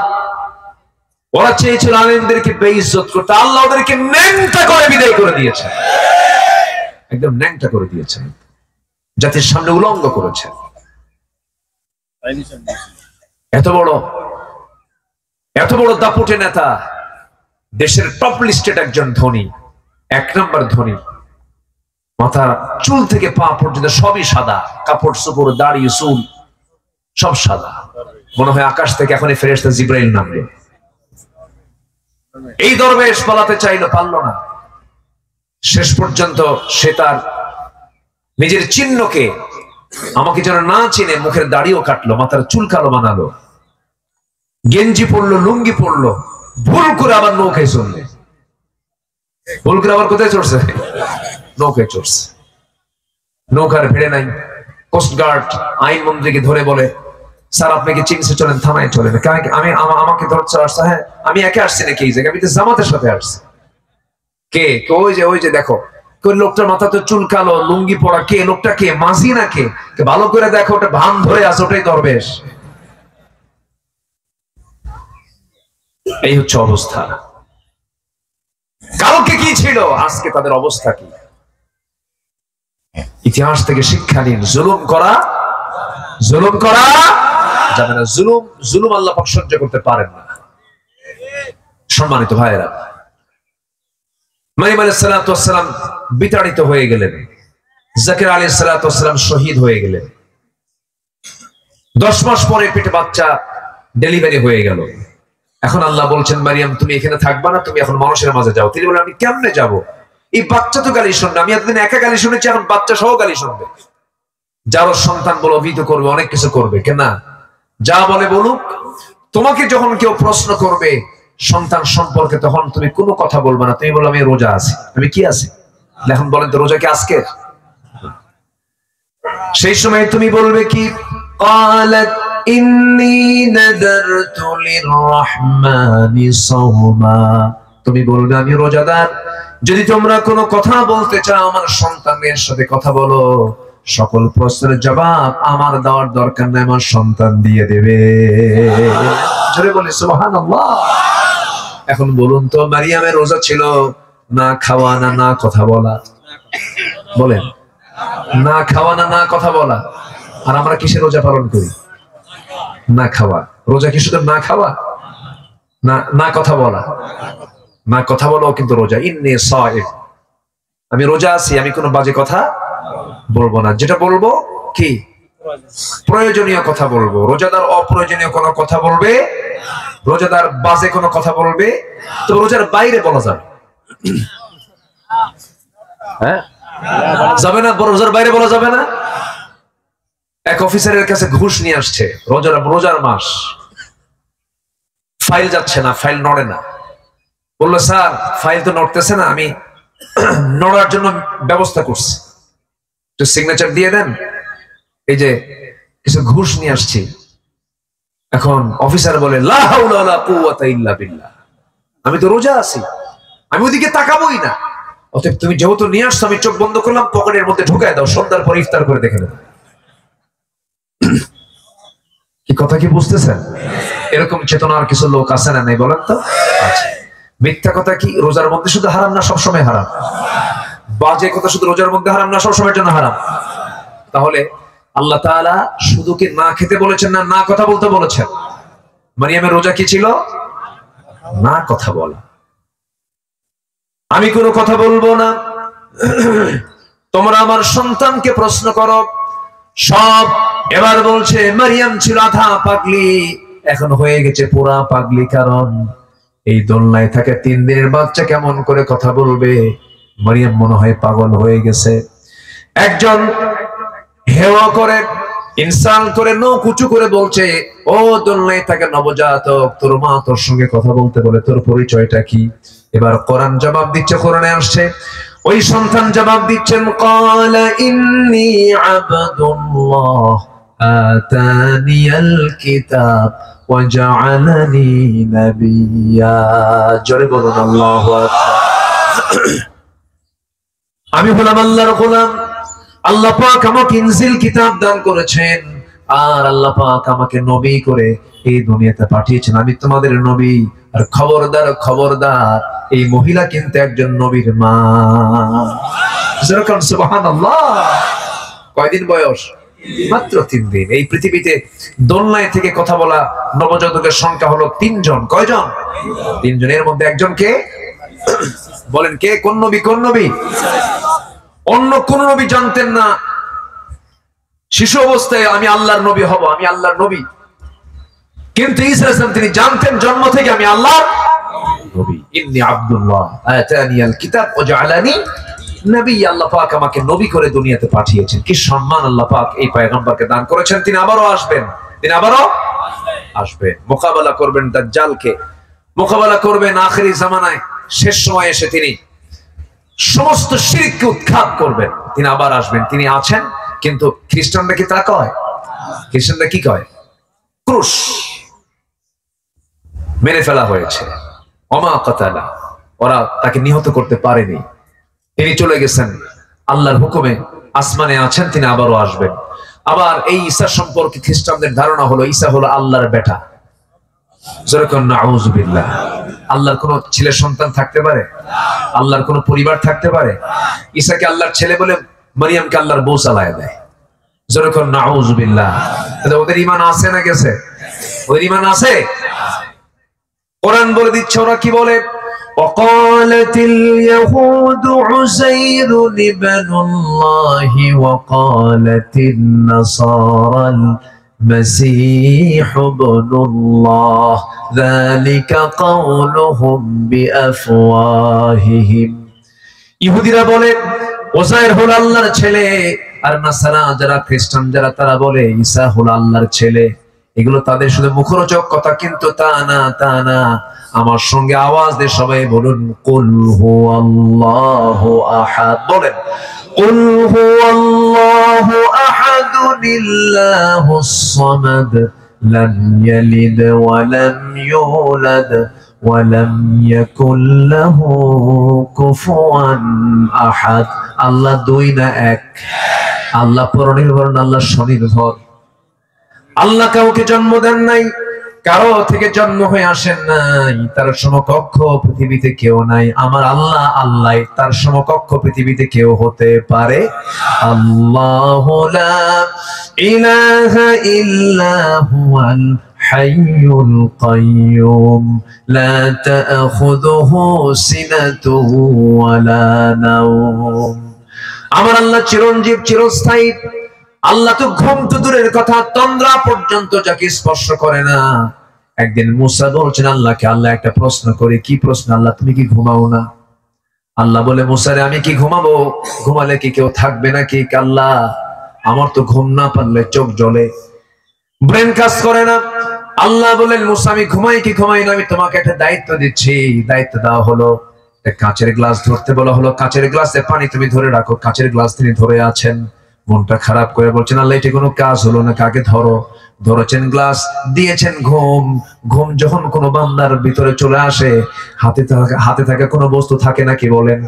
ওরা চেয়েছিল আলেমদেরকে বেইজ্জত করতে, আল্লাহ ওদেরকে ন্যাংটা করে বিদায় করে দিয়েছে, একদম ন্যাংটা করে দিয়েছেন, জাতির সামনে উলঙ্গ করেছে। এত বড় দাপুটে নেতা, দেশের টপ লিস্টেড একজন ধনী, 1 নম্বর ধনী, মাথার চুল থেকে পা পর্যন্ত সবই সাদা, কাপড় চোপড়, দাড়ি, চুল সব সাদা। মনে হয় আকাশ থেকে এখনই ফেরেশতা জিবরাইল নামবে। এই দরবেশ পালাতে চাইলো, পারল না। শেষ পর্যন্ত সে তার নিজের চিহ্নকে, আমাকে যেন না চিনে, মুখের দাড়িও কাটলো, মাথার চুল কালো বানালো, গেঞ্জি পরলো, লুঙ্গি পরলো, ভুল করে আবার নৌকায় চললে। ভুল করে আবার কোথায় চড়ছে? নৌকায় চড়ছে। নৌকার ভিড়ে নাই। কোস্টগার্ড আইনমন্ত্রীকে ধরে বলে, স্যার আপনি কি চিকিৎসা চলেন, থানায় চলেন। আমি আমাকে ধরতে আসছে? হ্যাঁ, আমি একে আসছি নাকি এই জায়গায়? আমি তো জামাতের সাথে আসছি। কে? ওই যে দেখো, লোকটার মাথা তো চুল কালো, লুঙ্গি পরা। কে লোকটা? কে মাঝি না কে? ভালো করে দেখো, ওটা ভান ধরে আছে, ওটাই দরবেশ। এই হচ্ছে অবস্থা। কালকে কি ছিল, আজকে তাদের অবস্থা কি? ইতিহাস থেকে শিক্ষা নিন। জুলুম করা যাবে না। জুলুম আল্লাহ পাক সহ্য করতে পারেন না। সম্মানিত ভাইয়েরা, মারিয়াম আলাইহিস সালাতু ওয়াস সালাম বিতাড়িত হয়ে গেলেন, জাকারিয়া আলাইহিস সালাতু ওয়াস সালাম শহীদ হয়ে গেলেন। 10 মাস পরে পেটে বাচ্চা ডেলিভারি হয়ে গেল। এখন আল্লাহ বলছেন, মারিয়াম তুমি এখানে থাকবা না, তুমি এখন মানুষের মাঝে যাও। তিনি বলেন, আমি কেমনে যাব? এই বাচ্চা তো গালি শুনবে, আমি এতদিন একা গালি শুনেছি, এখন বাচ্চা সহ গালি শুনবে। যারও সন্তান বলে অভিহিত করবে, অনেক কিছু করবে, কেন যা বলে বলুক। তোমাকে যখন কেউ প্রশ্ন করবে সন্তান সম্পর্কে, তখন তুমি কোনো কথা বলবে না, তুমি বলো আমি রোজা আছি। আমি কি আছি? এখন বলেন তো, রোজা কি আজকে? সেই সময় তুমি বলবে কি? قالت إني نذرت للرحمن صوما, তুমি বলবে আমি রোজাদার। যদি তোমরা কোনো কথা বলতে চাও আমার সন্তানের সাথে কথা বলো, সকল প্রশ্নের জবাব আমার দেওয়ার দরকার নেই, আমার সন্তান দিয়ে দেবে। জোরে বলি সুবহানাল্লাহ। এখন বলুন তো, মারিয়ামের রোজা ছিল না খাওয়া না না কথা বলা? বলেন, না খাওয়া না না কথা বলা। আর আমরা কিসের রোজা পালন করি? না খাওয়া। রোজা কি শুধু না খাওয়া না, না কথা বলা? না কথা বলাও কিন্তু রোজা। ইন্নী সাইম, আমি রোজা আছি, আমি কোনো বাজে কথা বলবো না। যেটা বলবো কি প্রয়োজনীয় কথা বলবো। রোজাদার অপ্রয়োজনীয় কোনো কথা বলবে, রোজাদার বাজে কোনো কথা বলবে তো রোজার বাইরে বলা যাবে। হ্যাঁ, যাবে না, রোজার বাইরে বলা যাবে না। এক অফিসারের কাছে ঘুষ নিয়ে আসছে, রোজার মাস, ফাইল যাচ্ছে না, ফাইল নড়ে না। বললো, স্যার ফাইল তো নড়তেছে না, আমি নড়ার জন্য ব্যবস্থা করছি, তো সিগনেচার দিয়ে দেন, এই যে কিছু ঘুষ নিয়ে আসছি। এখন অফিসার বলে, লা হাওলা ওয়ালা কুওয়াতা ইল্লা বিল্লাহ, আমি তো রোজা আছি, আমি ওদিকে তাকাবোই না। অতএব তুমি যেহেতু নিয়ে আসছো, আমি চোখ বন্ধ করলাম, পকেটের মধ্যে ঢুকায় দাও, সন্ধ্যার পর ইফতার করে দেখে নেব। কি কথা কি বুঝতেছেন? এরকম চেতনার কিছু লোক আছে না নাই বলেন তো? আচ্ছা, মিথ্যা কথা কি রোজার মধ্যে শুধু হারাম না সবসময় হারাম? বাজে কথা শুধু রোজার মধ্যে হারাম না সবসময়ের জন্য হারাম? তাহলে আল্লাহ তাআলা শুধু কি না খেতে বলেছেন না না কথা বলতে বলেছেন? মারিয়ামের রোজা কি ছিল? না কথা বলা। আমি কোনো কথা বলবো না, তোমরা আমার সন্তানকে প্রশ্ন করো সব। এবার বলছে মারিয়াম ছিল আধা পাগলি, এখন হয়ে গেছে পুরা পাগলি। কারণ এই দোলনায় থাকে 3 দিনের বাচ্চা, কেমন করে কথা বলবে? মারিয়াম মনে হয় পাগল হয়ে গেছে। একজন হেওয়া করে, ইনসাল করে, নখ উঁচু করে বলছে, ও দোলনায় থাকে নবজাতক, তোর মা তোর সঙ্গে কথা বলতে বলে, তোর পরিচয়টা কি? এবার কোরআন জবাব দিচ্ছে, কোরআনে আসছে, ওই সন্তান জবাব দিচ্ছেন, ক্বালা ইন্নী আবদুল্লাহ আতানিয়াল কিতাব ওয়া জাআলানি নাবিয়্যা। জোরে বলুন আল্লাহু আকবার। আমি হলাম আল্লাহর গোলাম, আল্লাহ পাক আমাকে ইনজিল কিতাব দান করেছেন, আর আল্লাহ পাক আমাকে নবী করে এই দুনিয়াতে পাঠিয়েছেন। আমি তোমাদের নবী। আর খবরদার খবরদার, এই মহিলা কিন্তু একজন নবীর মা। সুবহানাল্লাহ। কয়দিন বয়স? মাত্র 3 দিন। এই পৃথিবীতে দোলনায় থেকে কথা বলা নবজাতকের সংখ্যা হলো 3 জন। কয়জন? 3 জন। এর মধ্যে একজন কে? বলেন কে? কোন নবী? কোন নবী? অন্য কোন নবী জানতেন না শিশু অবস্থায় আমি আল্লাহর নবী হব, আমি আল্লাহর নবী। কিন্তু ঈসা আলাইহিস সালাম তিনি জানতেন জন্ম থেকে আমি আল্লাহর নবী। ইন্নী আব্দুল্লাহ আতানিয়াল কিতাব ওয়া জাআলানি নবিয়্যা। আল্লাহ পাক আমাকে নবী করে দুনিয়াতে পাঠিয়েছেন। কি সম্মান আল্লাহ পাক এই পয়গম্বরকে দান করেছেন। তিনি আবারও আসবেন, তিনি আবারও আসবেন, মোকাবেলা করবেন দাজ্জালকে, মোকাবেলা করবেন আখিরি জামানায়। শেষ সময় এসে তিনি সমস্ত শিরককে উৎখাত করবেন। তিনি আবার আসবেন, তিনি আছেন। কিন্তু খ্রিস্টানরা কি তা কয়? খ্রিস্টানরা কি কয়? ক্রুশ মেরে ফেলা হয়েছে, ওমা কাতালা, ওরা তাকে নিহত করতে পারেনি। তিনি চলে গেছেন আল্লাহর হুকুমে, আসমানে আছেন, তিনি আবারও আসবেন। আবার এই ঈসা সম্পর্কে খ্রিস্টানদের ধারণা হলো ঈসা হলো আল্লাহর বেটা। যেরকম নাউযুবিল্লাহ, আল্লাহর কোন ছেলে সন্তান থাকতে পারে? আল্লাহর কোন পরিবার থাকতে পারে? ঈসাকে আল্লাহর ছেলে বলে মারিয়ামকে আল্লাহর বউ চালায় দেয়। যেরকম নাউযুবিল্লাহ। ওদের ঈমান আছে না গেছে? ওদের ঈমান আছে। কোরআন বলে দিচ্ছে, ওরা কি বলে? وقالت اليهود عزير ابن الله وقالت النصارى المسيح ابن الله ذلك قولهم بأفواههم ইহুদিরা বলে উযাইর হলো আল্লাহর ছেলে, আর নাসারা যারা খ্রিস্টান যারা তারা বলে ঈসা হলো আল্লাহর ছেলে। এগুলো তাদের শুধু মুখরোচক কথা, কিন্তু তা না। আমার সঙ্গে আওয়াজ দিয়ে সবাই বলুন কুল হুয়াল্লাহু আহাদ। বলেন কুল হুয়াল্লাহু আহাদুল্লাহুস সামাদ লাম ইয়ালিদ ওয়া লাম ইউলাদ ওয়া লাম ইয়াকুল লাহু কুফুয়ান আহাদ। আল্লাহ দুই না এক, আল্লাহ পরনির্ভর না, আল্লাহ স্বনির্ভর। আল্লাহ কাউকে জন্ম দেন নাই, কারো থেকে জন্ম হয়ে আসেন নাই, তার সমকক্ষ পৃথিবীতে কেউ নাই। আমার আল্লাহ আল্লাহ, তার সমকক্ষ পৃথিবীতে কেউ হতে পারে? আল্লাহু লা ইলাহা ইল্লা হুয়াল হাইয়ুল কাইয়্যুম লা তা'খুযুহু সিনাতুন ওয়া লা নাওম। আমার আল্লাহ চিরঞ্জীব, চিরস্থায়ী। আল্লাহ তো ঘুম তো দূরের কথা, তন্দ্রা পর্যন্ত যাকে স্পর্শ করে না। একদিন মুসা বলছেন আল্লাহকে, আল্লাহ একটা প্রশ্ন করে। কি প্রশ্ন? আল্লাহ তুমি কি ঘুমাও না? আল্লাহ বলে মুসারে আমি কি ঘুমাবো? ঘুমালে কি কেউ থাকবে নাকি? আল্লাহ আমার তো ঘুম না পারলে চোখ জ্বলে, ব্রেন কাজ করে না। আল্লাহ বলেন মুসা আমি ঘুমাই কি ঘুমাই না, আমি তোমাকে একটা দায়িত্ব দিচ্ছি। দায়িত্ব দেওয়া হলো কাঁচের গ্লাস ধরতে বলা হলো, কাঁচের গ্লাসে পানি তুমি ধরে রাখো। কাঁচের গ্লাস তিনি ধরে আছেন, মনটা খারাপ করে বলছেন আল্লাহ এটা কোনো কাজ হলো না, কাকে ধরো? ধরেছেন গ্লাস, দিয়েছেন ঘুম। ঘুম যখন কোনো বান্দার ভিতরে চলে আসে, হাতে থাকা কোনো বস্তু থাকে নাকি? বলেন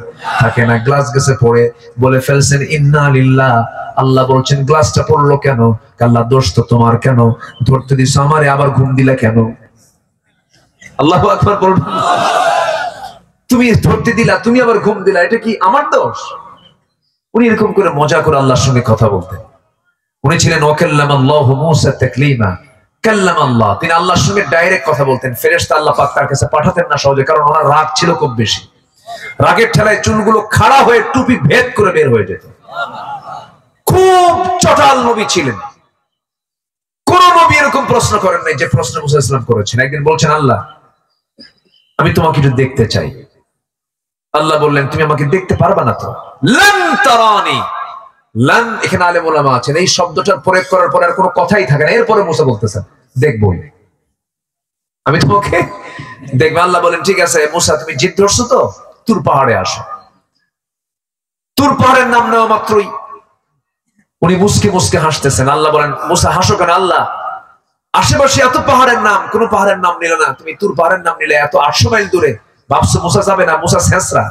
থাকে না। গ্লাস গেছে পড়ে, বলে ফেলছেন ইন্না লিল্লাহ। আল্লাহ বলছেন গ্লাসটা পড়লো কেন? আল্লাহ দোষ তো তোমার, কেন ধরতে দিছো আমারে, আবার ঘুম দিলা কেন? আল্লাহু আকবার বলবেন। তুমি ধরতে দিলা, তুমি আবার ঘুম দিলা, এটা কি আমার দোষ? উনি এরকম করে মজা করে আল্লাহর সঙ্গে কথা বলতেন। উনি ছিলেন ওয়াকাল্লামাল্লাহু মূসা তাকলিমা, কাল্লামাল্লাহ, তিনি আল্লাহর সঙ্গে ডাইরেক্ট কথা বলতেন। ফেরেশতা আল্লাহ পাক তার কাছে পাঠাতেন না সহজে, কারণ ওনার রাগ ছিল খুব বেশি। রাগের ঠেলায় চুলগুলো খাড়া হয়ে টুপি ভেদ করে বের হয়ে যেত। খুব চটাল নবী ছিলেন। কোন নবী এরকম প্রশ্ন করেন নাই যে প্রশ্ন মুসা ইসলাম করেছেন। একদিন বলছেন আল্লাহ আমি তোমাকে একটু দেখতে চাই। আল্লাহ বললেন তুমি আমাকে দেখতে পারবা না তো। লান তারানি, লান এখানে আলেম ওলামা আছেন, এই শব্দটার প্রয়োগ করার পরে আর কোনো কথাই থাকে না। এরপরে মুসা বলতেছেন দেখবো, আমি তোমাকে দেখবো। আল্লাহ বলেন ঠিক আছে মুসা তুমি জিদ ধরছো তো, তুর পাহাড়ে আসো। তুর পাহাড়ের নাম নেওয়া মাত্রই উনি মুসকে মুসকে হাসতেছেন। আল্লাহ বলেন মুসা হাসো কেন? আল্লাহ আশেপাশে এত পাহাড়ের নাম, কোন পাহাড়ের নাম নিলে না, তুমি তুর পাহাড়ের নাম নিলে। এত 800 মাইল দূরে, ভাবছো মুসা যাবে না? মুসা শেষরা,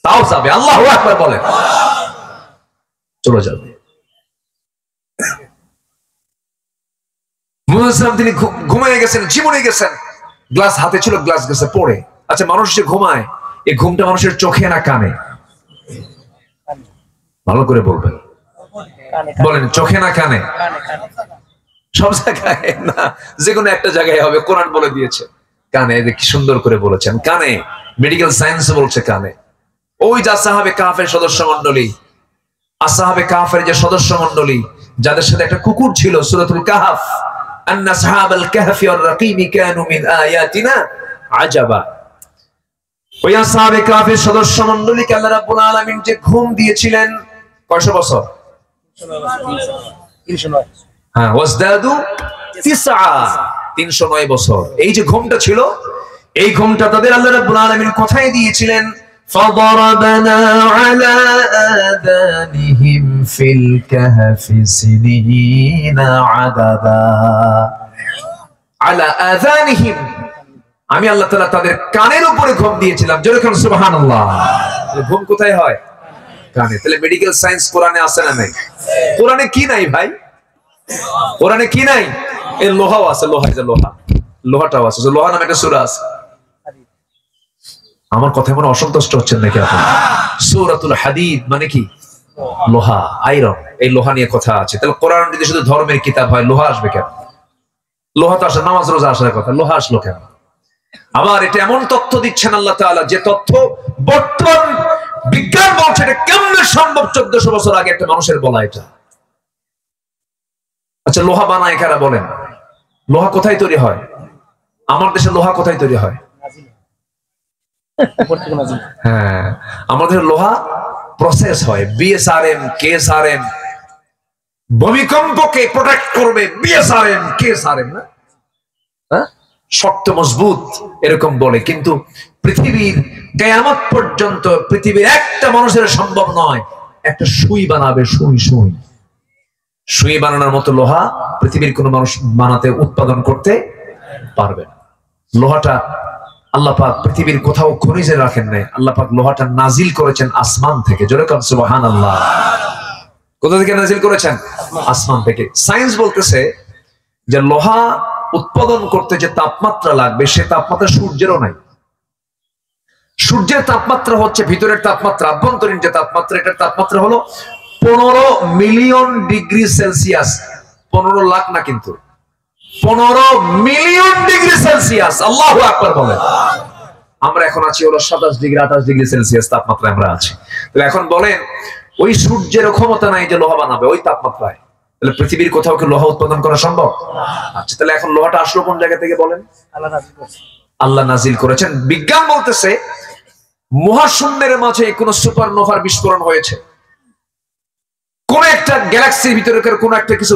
তাও যাবে। আল্লাহু আকবার বলেন, চলে যাবে। মুসা ইসলাম তিনি ঘুমিয়ে গেছেন, জীবনে গেছেন। গ্লাস হাতে ছিল, গ্লাস গেছে পড়ে। আচ্ছা মানুষ যে ঘুমায়, এই ঘুমটা মানুষের চোখে না কানে? ভালো করে বলবেন, বলেন চোখে না কানে? সব জায়গায় না, যে কোনো একটা জায়গায় হবে। কোরআন বলে দিয়েছে কানে, কি সুন্দর করে বলেছেন কানে। মেডিকেল সায়েন্স বলছে কানে। ওই যে আসহাবে কাহফের সদস্য মণ্ডলী, আসহাবে কাহফের যে সদস্য মণ্ডলী যাদের সাথে একটা কুকুর ছিল, সূরাতুল কাহফ, আন্না আসহাবাল কাহফি ওয়ার রাকিমি কানু মিন আয়াতিনা আজাবা। ওই আসহাবে কাহফের সদস্য মণ্ডলীকে আল্লাহ রাব্বুল আলামিন যে ঘুম দিয়েছিলেন কয়শো বছর? 309। হ্যাঁ, ওয়াজদাদু 309 বছর। এই যে ঘুমটা ছিল, এই ঘুমটা তাদের আল্লাহ রাব্বুল আলামিন কোথায় দিয়েছিলেন? ফাদারাবনা আলা আযানিহিম ফিল কাহফি সিনিনা আদাদা। আলা আযানিহিম, আমি আল্লাহ তাআলা তাদের কানের উপরে ঘুম দিয়েছিলাম। জোরে বলুন সুবহানাল্লাহ। ঘুম কোথায় হয়? কানে। তাহলে মেডিকেল সায়েন্স কোরআনে আছে না নাই? কোরআনে কি নাই ভাই? কোরআনে কি নাই? এই লোহাও আছে, লোহা, যে লোহা, লোহাটাও আছে। লোহা নামে একটা সূরা আছে। আমার কথা মনে অসন্তুষ্ট হচ্ছেন নাকি আপনি? সূরাতুল হাদিদ মানে কি? লোহা, আয়রন। এই লোহা নিয়ে কথা আছে। তাহলে কোরআন যদি শুধু ধর্মের কিতাব হয়, লোহা আসবে কেন? লোহা তো আসে নামাজ রোজা আসার কথা, লোহা আসলো কেন? আবার এটা এমন তথ্য দিচ্ছেন আল্লাহ তাআলা যে তথ্য বর্তমান বিজ্ঞান বলছে এটা কেমনে সম্ভব 1400 বছর আগে একটা মানুষের বলা এটা। আচ্ছা লোহা বানায় কারা বলেন? লোহা কোথায় তৈরি হয়? আমার দেশে লোহা কোথায় তৈরি হয়? হ্যাঁ, আমাদের লোহা প্রসেস হয়, বিএসআরএম, কেএসআরএম, ভূমিকম্পকে প্রোটেক্ট করবে বিএসআরএম, কেএসআরএম না, হ্যাঁ, শক্ত মজবুত এরকম বলে। কিন্তু পৃথিবীর কিয়ামত পর্যন্ত পৃথিবীর একটা মানুষের সম্ভব নয় একটা সুই বানাবে, সুই বানানোর মতো লোহা পৃথিবীর কোন মানুষ বানাতে উৎপাদন করতে পারবে না। লোহাটা আল্লাহ পাক পৃথিবীর কোথাও খনিজে রাখেন নাই, আল্লাহ পাক লোহাটা নাজিল করেছেন আসমান থেকে। জোরে কোন সুবহানাল্লাহ। কোথা থেকে নাজিল করেছেন? আসমান থেকে। সায়েন্স বলতেছে যে লোহা উৎপাদন করতে যে তাপমাত্রা লাগবে সে তাপমাত্রা সূর্যেরও নাই। সূর্যের তাপমাত্রা হচ্ছে ভিতরের তাপমাত্রা, আভ্যন্তরীণ যে তাপমাত্রা, এটার তাপমাত্রা হলো 15 মিলিয়ন ডিগ্রি সেলসিয়াস। 15 লাখ না, কিন্তু 15 মিলিয়ন ডিগ্রি সেলসিয়াস। আল্লাহু আকবার বলেন। আমরা এখন আছি হলো 27 ডিগ্রি 28 ডিগ্রি সেলসিয়াস তাপমাত্রা আমরা আছি। তাহলে এখন বলেন ওই সূর্যের ক্ষমতা নাই যে লোহা বানাবে ওই তাপমাত্রায়, তাহলে পৃথিবীর কোথাও কি লোহা উৎপাদন করা সম্ভব? আচ্ছা, তাহলে এখন লোহাটা আসলো কোন জায়গা থেকে বলেন? আল্লাহ নাজিল করেছেন। বিজ্ঞান বলতেছে মহাশূন্যের মাঝে কোন সুপারনোভার বিস্ফোরণ হয়েছে, কোন একটা গ্যালাক্সির ভিতরে কোন একটা কিছু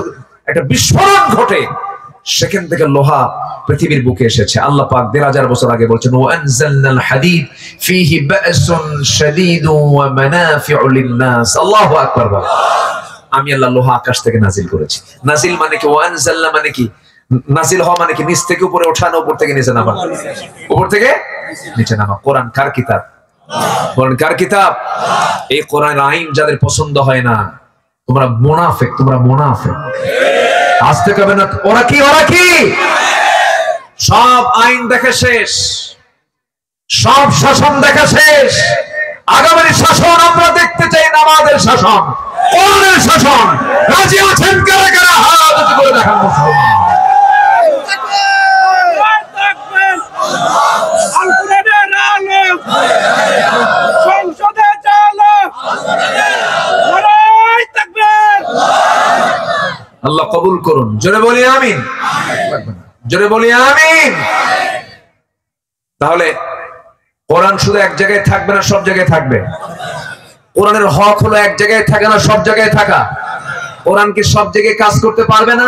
একটা বিস্ফোরণ ঘটে, সেখান থেকে লোহা পৃথিবীর বুকে এসেছে। আল্লাহ পাক 1000 বছর আগে বলছেন ওয়া আনজালনাল হাদিদ ফীহি বা'সুন শাদীদুন ওয়া মানাফি'ু লিন-নাস। আল্লাহু আকবার। আমি আল্লাহ লোহা আকাশ থেকে নাজিল করেছি। নাজিল মানে কি? ওয়া আনজালনা মানে কি? নাজিল হওয়া মানে কি? নিচ থেকে উপরে ওঠা না উপর থেকে নিচে নামা? উপর থেকে নিচে নামা। কোরআন কার কিতাব? বলেন কার কিতাব? এই কোরআন আইন যাদের পছন্দ হয় না তোমরা মুনাফিক, তোমরা মুনাফিক। আসতে কবে না ওরা কি, ওরা কি সব আইন দেখে শেষ, সব শাসন দেখে শেষ। আগামী শাসন আমরা দেখতে চাই, নামাজের শাসন, কোরআনের শাসন। রাজি আছেন কারা কারা? হাত উঁচু করে দেখান মুসলমান। আল্লাহ কবুল করুন। জোরে বলি আমিন, জোরে বলি আমিন। তাহলে কোরআন শুধু এক জায়গায় থাকবে না, সব জায়গায় থাকবে। কোরআনের হক হলো এক জায়গায় থাকে না, সব জায়গায় থাকা। কোরআন কি সব জায়গায় কাজ করতে পারবে না?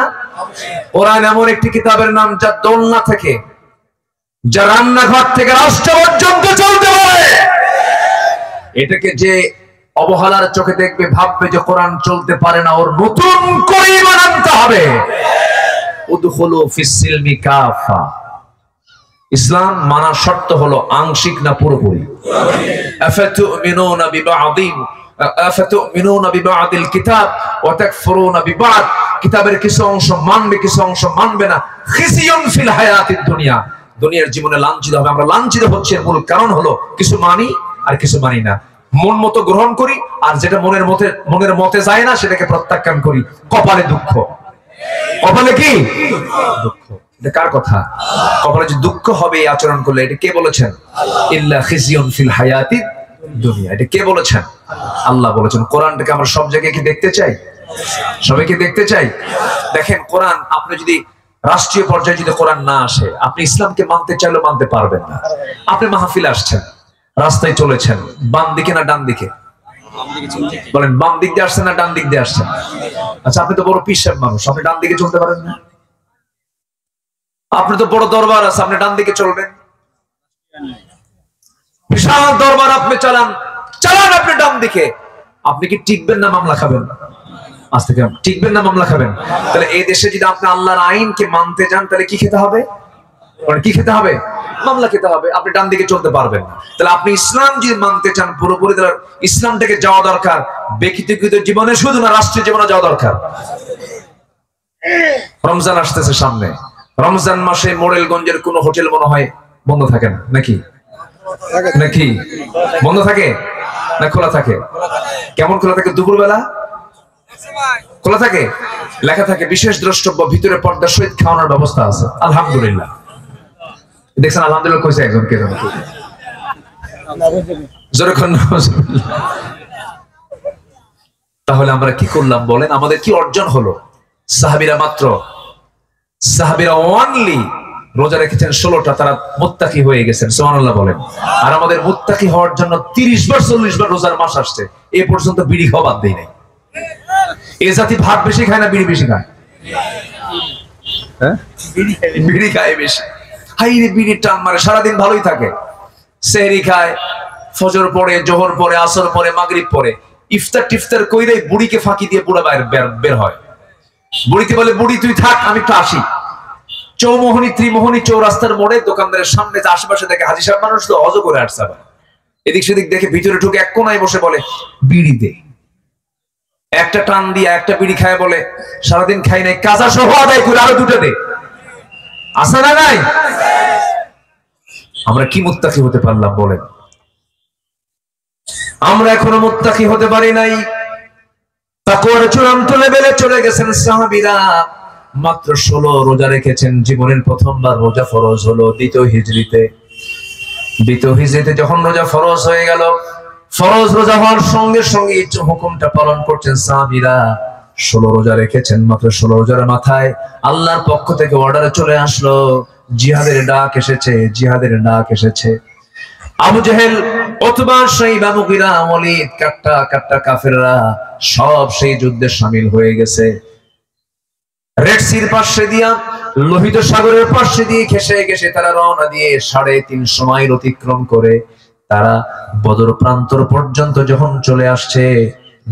কোরআন এমন একটি কিতাবের নাম যা দোলনা থেকে, যা রান্নাঘর থেকে রাষ্ট্র পর্যন্ত চলতে পারে। এটাকে যে অবহেলার চোখে দেখবে, ভাববে যে কোরআন চলতে পারে না, ওর নতুন করে ঈমান আনতে হবে। উদখুলু ফিস সিলমি কাফা। ইসলাম মানার শর্ত হলো আংশিক না পুরোপুরি। আফাতুমিনুনা বিবাদিল কিতাব ওয়া তাকফুরুনা বিবাদ। কিতাবের কিছু অংশ মানবে, কিছু অংশ মানবে না। খিসিয়ুন ফিল হায়াতিদ দুনিয়া। দুনিয়ার জীবনে লাঞ্ছিত হবে। আমরা লাঞ্ছিত হচ্ছে এর মূল কারণ হলো কিছু মানি আর কিছু মানি না। মন মতো গ্রহণ করি আর যেটা মনের মতে যায় না সেটাকে প্রত্যাখ্যান করি। কপালে দুঃখ। কপালে কি দুঃখ? এটা কার কথা? কপালে যে দুঃখ হবে এই আচরণ করলে, এটা কে বলেছেন? ইল্লা খিজিয়ুন ফিল হায়াতিদ দুনিয়া। এটা কে বলেছেন? আল্লাহ বলেছেন। কোরআনটাকে আমরা সব জায়গায় কি দেখতে চাই? সবাইকে দেখতে চাই। দেখেন কোরআন, আপনি যদি রাষ্ট্রীয় পর্যায়ে যদি কোরআন না আসে, আপনি ইসলামকে মানতে চাইলেও মানতে পারবেন না। আপনি মাহফিলে আসছেন, রাস্তায় চলেছেন, বাম দিকে না ডান দিকে? বলেন বাম দিক দিয়ে আসছেন না ডান দিক দিয়ে আসছেন? আচ্ছা, আপনি তো বড় পিসাব মানুষ, আপনি ডান দিকে চলতে পারেন না? আপনি তো বড় দরবার আছে, আপনি ডান দিকে চলবেন? বিশাল দরবার আপনি চালান আপনি ডান দিকে, আপনি কি টিকবেন না মামলা খাবেন? আজ থেকে টিকবেন না মামলা খাবেন? তাহলে এই দেশে যদি আপনি আল্লাহর আইনকে মানতে চান তাহলে কি খেতে হবে? কি খেতে হবে? মামলা খেতে হবে। আপনি ডান দিকে চলতে পারবেন না। তাহলে আপনি ইসলাম যদি মানতে চান পুরোপুরি, তাহলে ইসলাম থেকে যাওয়া দরকার ব্যক্তিগত জীবনে শুধু না, রাষ্ট্রীয় জীবনে যাওয়া দরকার। রমজান আসতেছে সামনে। রমজান মাসে মোড়েলগঞ্জের কোন হোটেল মনে হয় বন্ধ থাকে না নাকি? নাকি বন্ধ থাকে না খোলা থাকে? কেমন খোলা থাকে? দুপুরবেলা খোলা থাকে, লেখা থাকে বিশেষ দ্রষ্টব্য, ভিতরে পর্দা সহিত খাওয়ানোর ব্যবস্থা আছে। আলহামদুলিল্লাহ। দেখছেন আলহামদুলিল্লাহ কইছে একজন কে জানো যখন। তাহলে আমরা কি করলাম বলেন, আমাদের কি অর্জন হলো? সাহাবীরা অনলি রোজা রেখেছেন 16টা, তারা মুত্তাকি হয়ে গেছেন, সুবহানাল্লাহ বলেন। আর আমাদের মুত্তাকি হওয়ার জন্য 30 বার 40 বার রোজার মাস আসছে, এ পর্যন্ত বিড়ি খাওয়া বাদ দেই নাই। এ জাতি ভাত বেশি খায় না বিড়ি বেশি খায়? হ্যাঁ, বিড়ি খায় বেশি। হাই রে, বিড়ির টান মারে, সারাদিন ভালোই থাকে, সেহরি খায়, ফজর পরে, জোহর পরে, আসর পরে, মাগরিব পরে, ইফতার টিফতার কইরাই বুড়িকে ফাঁকি দিয়ে বুড়া বের হয়। বুড়িতে বলে, বুড়ি তুই থাক, আমি একটু আসি। চৌমোহনী ত্রিমোহনী চৌরাস্তার মোড়ে দোকানদারের সামনে আশেপাশে দেখে হাজি সাহেব মানুষ তো অজ করে আসছে, আবার এদিক সেদিক দেখে ভিতরে ঢুকে এক কোনায় বসে বলে, বিড়ি দে। একটা টান দিয়ে একটা বিড়ি খায়, বলে সারাদিন খাই নাই, কাজা সহ আদায় করে আরো দুটো দে। আসে না নাই? আমরা কি মুত্তাকি হতে পারলাম বলেন? আমরা এখনো মুত্তাকি হতে পারি নাই। তাকওয়ার চূড়ান্ত লেভেলে চলে গেছেন সাহাবীরা। মাত্র 16 রোজা রেখেছেন, জীবনের প্রথমবার রোজা ফরজ হলো দ্বিতীয় হিজরিতে যখন রোজা ফরজ হয়ে গেল, ফরজ রোজা হওয়ার সঙ্গে সঙ্গে হুকুমটা পালন করছেন সাহাবীরা। 16 রোজা রেখেছেন, মাত্র 16 রোজার মাথায় আল্লাহর পক্ষ থেকে অর্ডার চলে আসলো, জিহাদের ডাক এসেছে। আবু জেহেল, উতবা, শাইবা, মুগীরা, ওয়ালিদ, কাট্টা কাফেররা সব সেই যুদ্ধে শামিল হয়ে গেছে। রেড সির পাশে দিয়া, লোহিত সাগরের পাশে দিয়ে ঘেঁষে তারা রওনা দিয়ে 350 মাইল অতিক্রম করে তারা বদর প্রান্তর পর্যন্ত যখন চলে আসছে,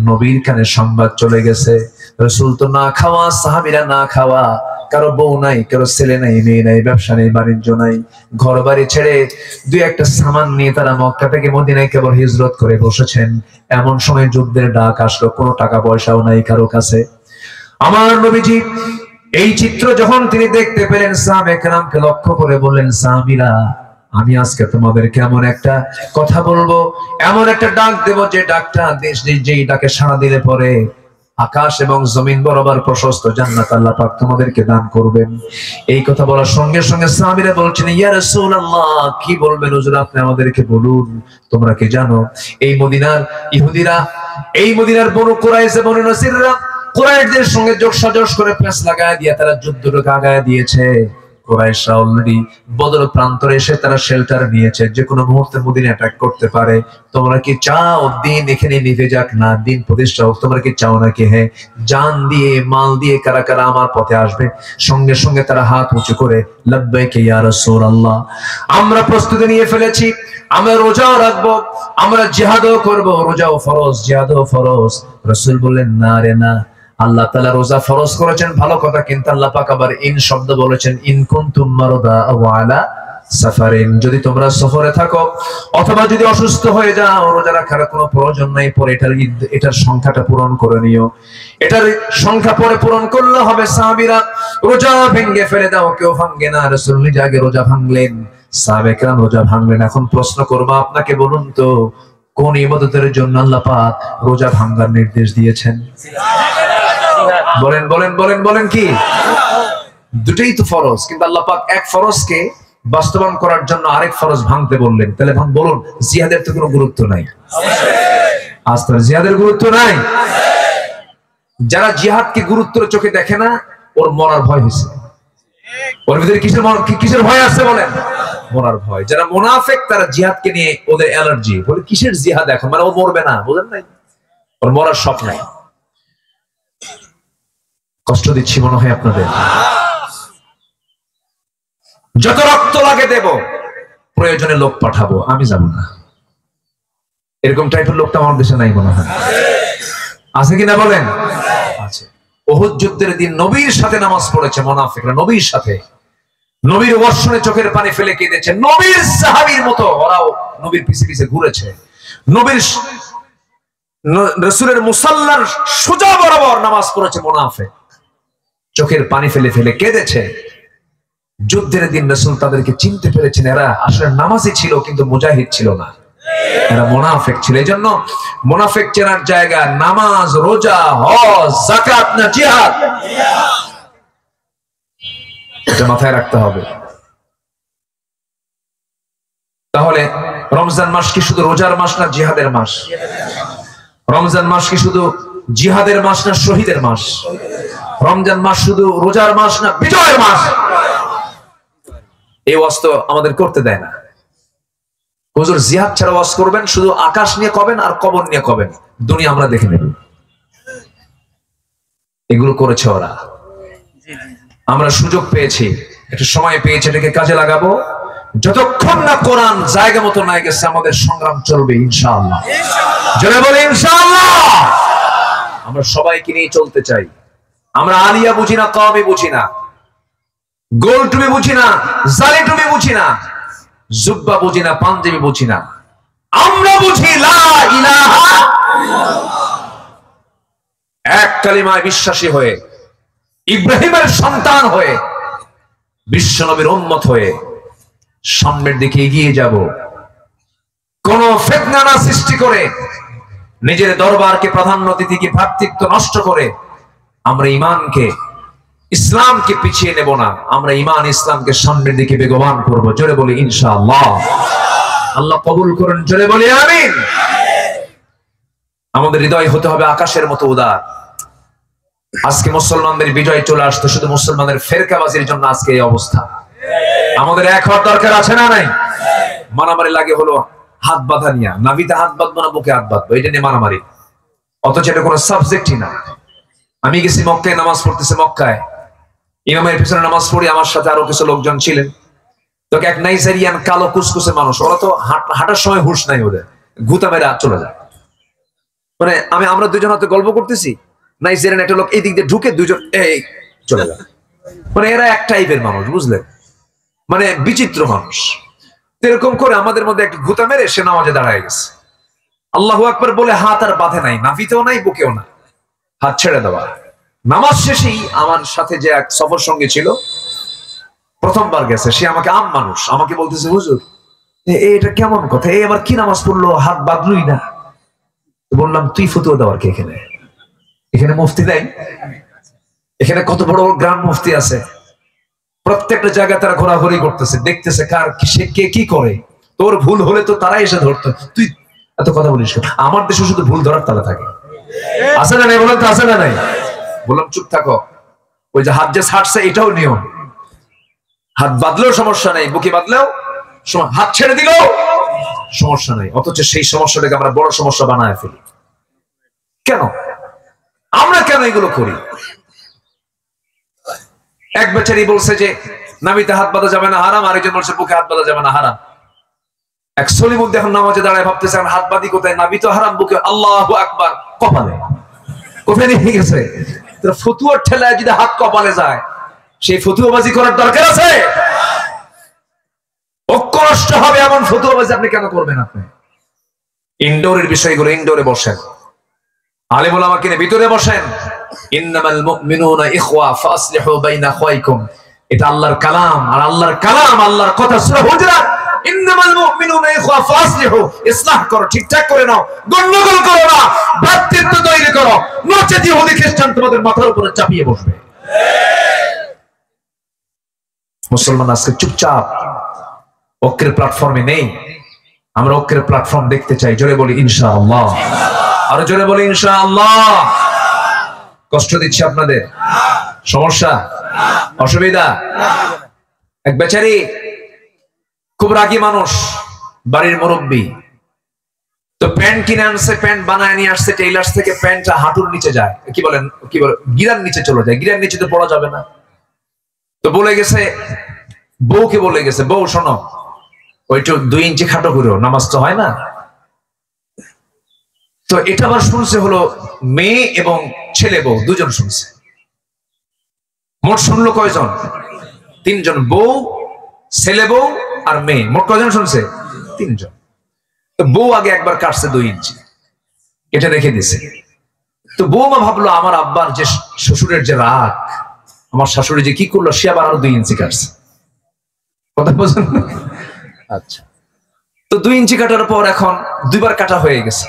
নবীর কানে সংবাদ চলে গেছে, রাসূল তো না খাওয়া, সাহাবীরা না খাওয়া, কারো বউ নাই, কারো ছেলে নাই, মেয়ে নাই, ব্যবসা নেই, বাণিজ্য নাই, ঘর বাড়ি ছেড়ে দুই একটা সামান নিয়ে তারা মক্কা থেকে মদিনায় কেবল হিজরত করে বসেছেন। এমন সময় যুদ্ধের ডাক আসলো, কোনো টাকা পয়সাও নাই কারো কাছে। আমার নবীজি এই চিত্র যখন তিনি দেখতে পেলেন, সাহাবায়ে কেরামকে লক্ষ্য করে বললেন, সাহাবীরা, আমি আজকে তোমাদেরকে এমন একটা কথা বলবো, এমন একটা ডাক দেব, যে ডাকটা যেই ডাকে সাড়া দিলে পরে আকাশ এবং জমিন বরাবর প্রশস্ত জান্নাত আল্লাহ পাক তোমাদেরকে দান করবেন। এই কথা বলার সঙ্গে সঙ্গে সাহাবীরা বলছেন, ইয়া রাসূলুল্লাহ, কি বলবেন হুজুর, আপনি আমাদেরকে বলুন। তোমরা কি জানো এই মদিনার ইহুদিরা, এই মদিনার বনু কুরাইজা, বনু নসিররা কুরাইশদের সঙ্গে যোগসাজশ করে পেঁচ লাগায় দিয়ে তারা যুদ্ধটাকে আগায় দিয়েছে। কুরাইশরা অলরেডি বদর প্রান্তরে এসে তারা শেল্টার নিয়েছে, যে কোনো মুহূর্তে মদিনা অ্যাটাক করতে পারে। তোমরা কি চাও দিন এখানে নিভে যাক? না, দিন প্রতিষ্ঠা হোক। তোমরা কি চাও নাকি? হ্যাঁ। জান দিয়ে, মাল দিয়ে কারা কারা আমার পথে আসবে? সঙ্গে সঙ্গে তারা হাত উঁচু করে, লাব্বাইক ইয়া রাসূলুল্লাহ, আমরা প্রস্তুতি নিয়ে ফেলেছি, আমরা রোজাও রাখবো, আমরা জিহাদও করব। রোজাও ফরজ, জিহাদও ফরজ। রাসূল বললেন, না রে না, আল্লাহ তাআলা রোজা ফরজ করেছেন ভালো কথা, কিন্তু আল্লাহ পাক আবার ইন শব্দ বলেছেন, ইন কুনতুম মারদা আও আলা সাফারিন, যদি তোমরা সফরে থাকো অথবা যদি অসুস্থ হয়ে যাও, রোজা রাখার কোনো প্রয়োজন নাই, পরে এটার সংখ্যাটা পূরণ করে নিও। এটার সংখ্যা পরে পূরণ করলে হবে। সাহাবীরা রোজা ভেঙে ফেলে দাও, কেউ ভাঙে না। রাসূল নিজে আগে রোজা ভাঙলেন, সাহাবায়ে কেরাম রোজা ভাঙলেন। এখন প্রশ্ন করব আপনাকে, বলুন তো কোন ইবাদতের জন্য আল্লাহ পাক রোজা ভাঙার নির্দেশ দিয়েছেন? বলেন বলেন বলেন বলেন, কি? দুটেই তো ফরজ, কিন্তু আল্লাহ পাক এক ফরজকে বাস্তবায়ন করার জন্য আরেক ফরজ ভাঙতে বললেন। তাহলে বলুন, জিহাদের তো কোনো গুরুত্ব নাই? আস্তে জিহাদের গুরুত্ব নাই। যারা জিহাদকে গুরুত্বের চোখে দেখে না, ওর মরার ভয় হয়েছে। ওর ভিতরে কিসের ভয় আছে বলেন? মরার ভয়। যারা মুনাফিক, তারা জিহাদকে নিয়ে ওদের অ্যালার্জি, বলে কিসের জিহাদ এখন, মানে ও মরবে না, বুঝেন নাই? ওর মরার শখ নাই। কষ্ট দিচ্ছি মনে হয় আপনাদের? যত রক্ত লাগে দেব, প্রয়োজনে লোক পাঠাবো, আমি যাব না। এরকম টাইপের লোকটা আমার দেশে নাই মনে হয়। আছে কিনা বলেন? আছে। উহুদ যুদ্ধের দিন নবীর সাথে নামাজ পড়েছে মুনাফিকরা, নবীর সাথে, নবীর বর্ষণে চোখের পানি ফেলে কেঁদেছে। নবীর সাহাবীর মতো ওরাও নবীর পিছে পিছে ঘুরেছে। নবীর রাসূলের মুসাল্লার সোজা বরাবর নামাজ পড়েছে মুনাফিক, চোখের পানি ফেলে ফেলে কেঁদেছে। যুদ্ধের দিন রাসূল তাদেরকে চিনতে পেরেছেন, এরা আসলে নামাজি ছিল কিন্তু মুজাহিদ ছিল না, এরা মুনাফিক ছিল। এজন্য মুনাফিক চেনার জায়গা নামাজ, রোজা, হজ, যাকাত না জিহাদ, এটা মাথায় রাখতে হবে। তাহলে রমজান মাস কি শুধু রোজার মাস না জিহাদের মাস? রমজান মাস কি শুধু জিহাদের মাস না শহীদের মাস? রমজান মাস শুধু রোজার মাস না বিজয়ের মাস? এই ওয়াজ তো আমাদের করতে দেয় না। হুজুর জিহাদ ছাড়া ওয়াজ করবেন, শুধু আকাশ নিয়ে কবেন আর কবর নিয়ে কবেন, দুনিয়া আমরা দেখে নেব। এগুলো করেছে ওরা। আমরা সুযোগ পেয়েছি, একটা সময় পেয়েছি, এটাকে কাজে লাগাবো। যতক্ষণ না কোরআন জায়গা মতো নাই গেছে, আমাদের সংগ্রাম চলবে ইনশাআল্লাহ। জোরে বলে ইনশাআল্লাহ। আমরা সবাইকে নিয়ে চলতে চাই। আমরা আলিয়া বুঝি না, কওমি বুঝি না, গোল টুপি বুঝি না, জালি টুপি বুঝি না, জুব্বা বুঝি না, পাঞ্জাবি বুঝি না। আমরা বুঝি লা ইলাহা এক কালিমায় বিশ্বাসী হয়ে, ইব্রাহিমের সন্তান হয়ে, বিশ্বনবীর উম্মত হয়ে সামনের দিকে এগিয়ে যাব। কোন ফিতনা না সৃষ্টি করে, নিজের দরবারকে প্রাধান্য দিতে গিয়ে ভ্রাতৃত্ব নষ্ট করে আমরা ঈমানকে, ইসলামকে পিছিয়ে নেব না। আমরা ঈমান ইসলামকে সামনের দিকে বেগবান করব। জোরে বলি ইনশাআল্লাহ। আল্লাহ কবুল করুন। জোরে বলি আমিন। আমাদের হৃদয় হতে হবে আকাশের মতো উদার। আজকে মুসলমানদের বিজয় চলে আসতো শুধু মুসলমানদের ফেরকাবাজির জন্য আজকে এই অবস্থা। আমাদের এক হওয়ার দরকার আছে না নাই? মারামারি লাগে হলো হাত বাঁধা নিয়ে, নাভিতে হাত বাঁধবো না বুকে হাত বাঁধবো, এটা নিয়ে মারামারি, অথচ এটা কোনো সাবজেক্টই না। আমি গেছি মক্কায়, নামাজ পড়তেছে মক্কায়, ইমামের পিছনে নামাজ পড়ি, আমার সাথে আরো কিছু লোকজন ছিলেন। তো এক নাইজেরিয়ান কালো কুসকুসে মানুষ, ওরা তো হাঁটার সময় হুঁশ নাই, ওদের গুতা মেরে চলে যায়। মানে আমরা দুজন হাতে গল্প করতেছি, নাইজেরিয়ান একটা লোক এই দিক দিয়ে ঢুকে, দুজন এই চলে যায়। মানে এরা এক টাইপের মানুষ, বুঝলেন, মানে বিচিত্র মানুষ। এরকম করে আমাদের মধ্যে একটা গুতা মেরে সে নামাজে দাঁড়ায় গেছে। আল্লাহু আকবার বলে হাত আর বাঁধে নাই, নাভিতেও নাই, বুকেও না, হাত ছেড়ে দেওয়া। নামাজ শেষেই আমার সাথে যে এক সফর সঙ্গী ছিল, প্রথমবার গেছে, সে আমাকে আম মানুষ, আমাকে বলতেছে হুজুর এটা কেমন কথা, এই আবার কি নামাজ পড়লো, হাত বাঁধলই না। বললাম তুই ফতুয়া দেওয়ার কে এখানে? এখানে মুফতি নাই? এখানে কত বড় বড় গ্রাম মুফতি আছে, প্রত্যেকটা জায়গায় তারা ঘোরাঘুরি করতেছে, দেখতেছে কার সে কে কি করে। তোর ভুল হলে তো তারাই এসে ধরতো, তুই এত কথা বলিস। আমার দেশে শুধু ভুল ধরার তারা থাকে, আছে না নাই বলেন তো? আছে না নাই? বললাম চুপ থাকো, ওই যে হাত যে ছাড়ছে এটাও নিয়ম। হাত বাঁধলেও সমস্যা নেই, বুকে বাঁধলেও, হাত ছেড়ে দিলেও সমস্যা নেই, অথচ সেই সমস্যাটাকে আমরা বড় সমস্যা বানায় ফেলি। কেন আমরা কেন এগুলো করি? এক বেচারি বলছে যে নাভিতে হাত বাঁধা যাবে না হারাম, আরেকজন বলছে বুকে হাত বাঁধা যাবে না হারাম। এক সলিমুদ্দিন এখন নামাজে দাঁড়ায় ভাবতেছে হাত বাঁধি কোথায়, নাভি তো হারাম, বুকে আল্লাহু আকবার, কপালে কোথায় নিয়ে গেছে। ফতুয়ার ঠেলায় যদি হাত কপালে যায়, সেই ফতুয়াবাজি করার দরকার আছে? ঐক্য নষ্ট হবে এমন ফতুয়াবাজি আপনি কেন করবেন? আপনি ইনডোরের বিষয়গুলো ইনডোরে বসেন, আলেম ওলামা কিনে ভিতরে বসেন। ইন্নামাল মুমিনুনা ইখওয়া ফাসলিহু বাইনা আখওয়াইকুম, এটা আল্লাহর কালাম, আর আল্লাহর কালাম, আল্লাহর কথা সূরা হুজুরাত, ইন্নামাল মুমিনুনা ইখওয়া ফাসলিহু, ইসলাহ করো, ঠিকঠাক করে নাও, গন্ডগোল করো না, ভ্রাতৃত্ব তৈরি করো, নচেত ইহুদি খ্রিস্টান তোমাদের মাথার উপরে চাপিয়ে বসবে। মুসলমান আজকে চুপচাপ, ঐক্যের প্ল্যাটফর্মে নেই। আমরা ঐক্যের প্ল্যাটফর্ম দেখতে চাই। জোরে বলি ইনশাআল্লাহ। আরো জোরে বলি ইনশাআল্লাহ। কষ্ট দিচ্ছি আপনাদের? সমস্যা, অসুবিধা? এক বেচারি খুব রাগী মানুষ, বাড়ির মুরব্বী, তো প্যান্ট কিনে আনছে, প্যান্ট বানায় নিয়ে আসছে টেইলার্স থেকে, প্যান্টটা হাঁটুর নিচে যায়, কি বলে গিরার নিচে চলে যায়, গিরার নিচে তো পড়া যাবে না। তো বলে গেছে, বউকে বলে গেছে, বউ শোনো, ওইটু 2 ইঞ্চি খাটো করো, নামাজ তো হয় না। তো এটা আবার শুনছে হলো মেয়ে এবং ছেলে বউ দুজন শুনছে। মোট শুনলো কয়জন? 3 জন, বউ, ছেলে বউ আর মেয়ে, মোট কয়জন শুনছে? 3 জন। তো বউ আগে একবার কাটছে 2 ইঞ্চি, এটা রেখে দিছে। তো বউমা ভাবলো আমার আব্বার যে শ্বশুরের যে রাগ, আমার শাশুড়ি যে কি করলো, সে আবার আরো 2 ইঞ্চি কাটছে। কথা বোঝেন? আচ্ছা, তো 2 ইঞ্চি কাটার পর এখন 2 বার কাটা হয়ে গেছে।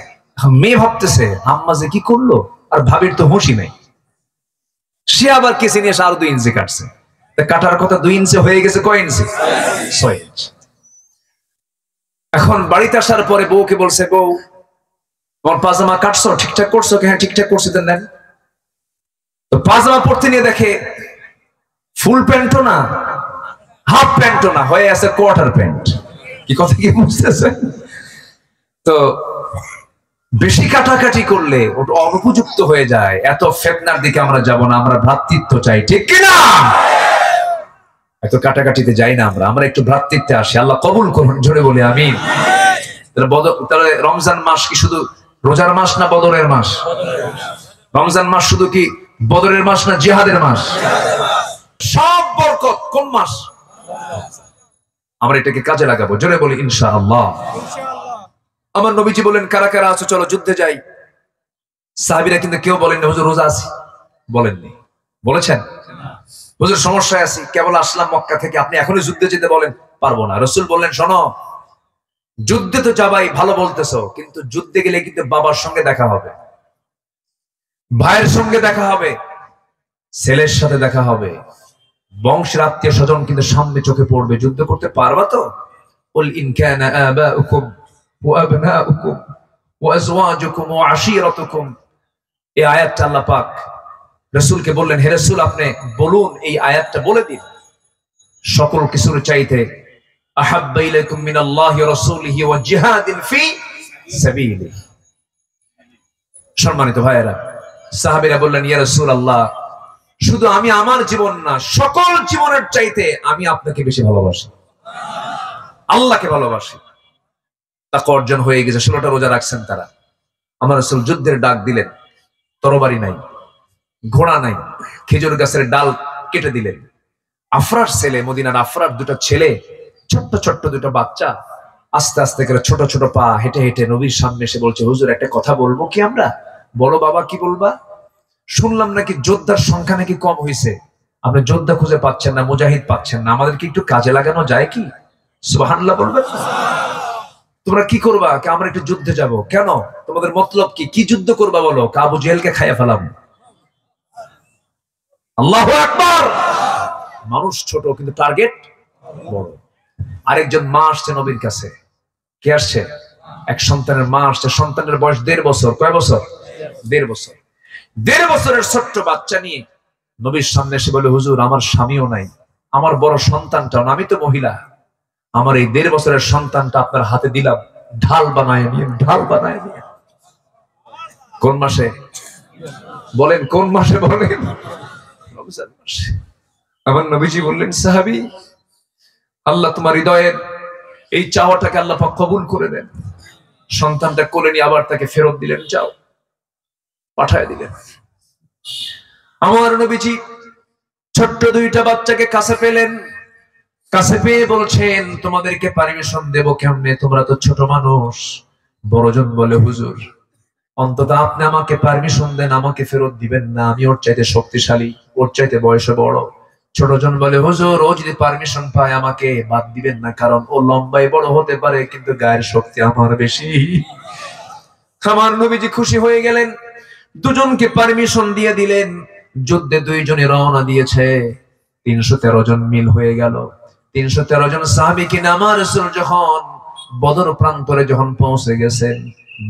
মেয়ে ভাবতেছে আম্মা যে কি করলো, আর ভাবির তো হুঁশই নেই, সে আবার কেসে নিয়ে আরো 2 ইঞ্চি কাটছে। কাটার কথা 2 ইঞ্চি হয়ে গেছে কয় ইঞ্চি? 6 ইঞ্চি। এখন বাড়িতে আসার পরে বউকে বলছে, বউ তোমার পাজামা কাটছো, ঠিকঠাক করছো? হ্যাঁ ঠিকঠাক করছি। দেন। তো পাজামা পরতে নিয়ে দেখে ফুল প্যান্টও না, হাফ প্যান্টও না, হয়ে আছে কোয়ার্টার প্যান্ট। কি কথা কি বুঝতেছে? তো বেশি কাটাকাটি করলে ওটা অনুপযুক্ত হয়ে যায়। এত ফেতনার দিকে আমরা যাব না, আমরা ভ্রাতৃত্ব চাই, ঠিক কিনা? এত কাটাকাটিতে যাই না আমরা, আমরা একটু ভ্রাতৃত্বে আসি। আল্লাহ কবুল করুন, জোরে বলি আমিন। তাহলে রমজান মাস কি শুধু রোজার মাস না বদরের মাস? রমজান মাস শুধু কি বদরের মাস না জিহাদের মাস? সব বরকত কোন মাস? আমরা এটাকে কাজে লাগাবো, জোরে বলি ইনশাআল্লাহ। আমার নবীজি বলেন, কারা কারা আছো চলো যুদ্ধে যাই। সাহাবীরা কিন্তু কেউ বলেননি হুজুর রোজা আছি, বলেননি। বলেছেন হুজুর সমস্যায় আছি, কেবল আসলাম মক্কা থেকে, আপনি এখনই যুদ্ধে যেতে বলেন, পারবো না। রাসূল বললেন, শোনো, যুদ্ধে তো যাবাই ভালো বলতেছো, কিন্তু যুদ্ধে গেলে কিন্তু বাবার সঙ্গে দেখা হবে, ভাইয়ের সঙ্গে দেখা হবে, ছেলের সাথে দেখা হবে, বংশের আত্মীয় স্বজন কিন্তু সামনে চোখে পড়বে। যুদ্ধ করতে পারবা তো? কুল ইন কানা আবাউকুম ওয়া আবনাউকুম ওয়া আজওয়াজুকুম ওয়া আশীরাতুকুম। এই আয়াতটা আল্লাহ পাক রাসূলকে বললেন, হে রাসূল আপনি বলুন, এই আয়াতটা বলে দিন, সকল কিছুর চাইতে আহাব্বা ইলাইকুম মিনাল্লাহি ওয়া রাসূলিহি ওয়া জিহাদিন ফি সাবিলিহি। সম্মানিত ভাইয়েরা, সাহাবীরা বললেন, ইয়া রাসূলুল্লাহ, শুধু আমি আমার জীবন না, সকল জীবনের চাইতে আমি আপনাকে বেশি ভালোবাসি, আল্লাহকে ভালোবাসি। তাকওয়া অর্জন হয়ে গেছে, 16টা রোজা রাখছেন তারা। আমার রাসূল যুদ্ধের ডাক দিলেন, তরবারি নাই, ঘোড়া নাই, খেজুর গাছের ডাল কেটে দিলেন। আফরার ছেলে, মদিনার আফরার দুটো ছেলে, ছোট্ট ছোট্ট দুটো বাচ্চা, আস্তে আস্তে করে ছোট ছোট পা হেঁটে হেঁটে নবীর সামনে এসে বলছে, হুজুর একটা কথা বলবো কি আমরা? বলো বাবা, কি বলবা? শুনলাম নাকি যোদ্ধার সংখ্যা নাকি কম হয়েছে, আপনি যোদ্ধা খুঁজে পাচ্ছেন না, মুজাহিদ পাচ্ছেন না, আমাদেরকে একটু কাজে লাগানো যায় কি? সুবহানাল্লাহ বলবেন? তোমরা কি করবা? আমরা একটু যুদ্ধে যাব। কেন? তোমাদের মতলব কি? কি যুদ্ধ করবা বলো? আবু জেহেলকে খাইয়া ফেলাম। আল্লাহু আকবার। মানুষ ছোট কিন্তু টার্গেট বড়। আরেকজন মা আসছে নবীর কাছে। কে আসছে? এক সন্তানের মা আসছে। সন্তানের বয়স 1.5 বছর। কয় বছর? 1.5 বছর। 1.5 বছরের ছোট্ট বাচ্চা নিয়ে নবীর সামনে এসে বলে, হুজুর আমার স্বামীও নাই, আমার বড় সন্তানটাও না, আমি তো মহিলা, আমার এই 1.5 বছরের সন্তানটা আপনার হাতে দিলাম, ঢাল বানায় নিয়ে, ঢাল বানায় নিয়ে। কোন মাসে বলেন? কোন মাসে বলেন? রমজান মাসে। আমার নবীজি বললেন, সাহাবী, আল্লাহ তোমার হৃদয়ের এই চাওয়াটাকে আল্লাহ পাক কবুল করে দেন। সন্তানটা কোলে নিয়ে আবার তাকে ফেরত দিলেন, যাও, পাঠায় দিলেন। আমার নবীজি ছোট্ট 2টা বাচ্চাকে কাছে পেলেন, কাছে পেয়ে বলছেন, তোমাদেরকে পারমিশন দেব কেমনে? তোমরা তো ছোট মানুষ। বড়জন বলে, হুজুর অন্তত আপনি আমাকে পারমিশন দেন, আমাকে ফেরত দিবেন না, আমি ওর চাইতে শক্তিশালী, ওর চাইতে বয়সে বড়। ছোটজন বলে, হুজুর ও যদি পারমিশন পায় আমাকে বাদ দিবেন না, কারণ ও লম্বায় বড় হতে পারে কিন্তু গায়ের শক্তি আমার বেশি। আমার নবীজি খুশি হয়ে গেলেন, দুজনকে পারমিশন দিয়ে দিলেন। যুদ্ধে 2 জনে রওনা দিয়েছে, 313 জন মিল হয়ে গেল। 313 জন সাহাবী কিনা আমার রাসূল যখন বদর প্রান্তরে যখন পৌঁছে গেছেন,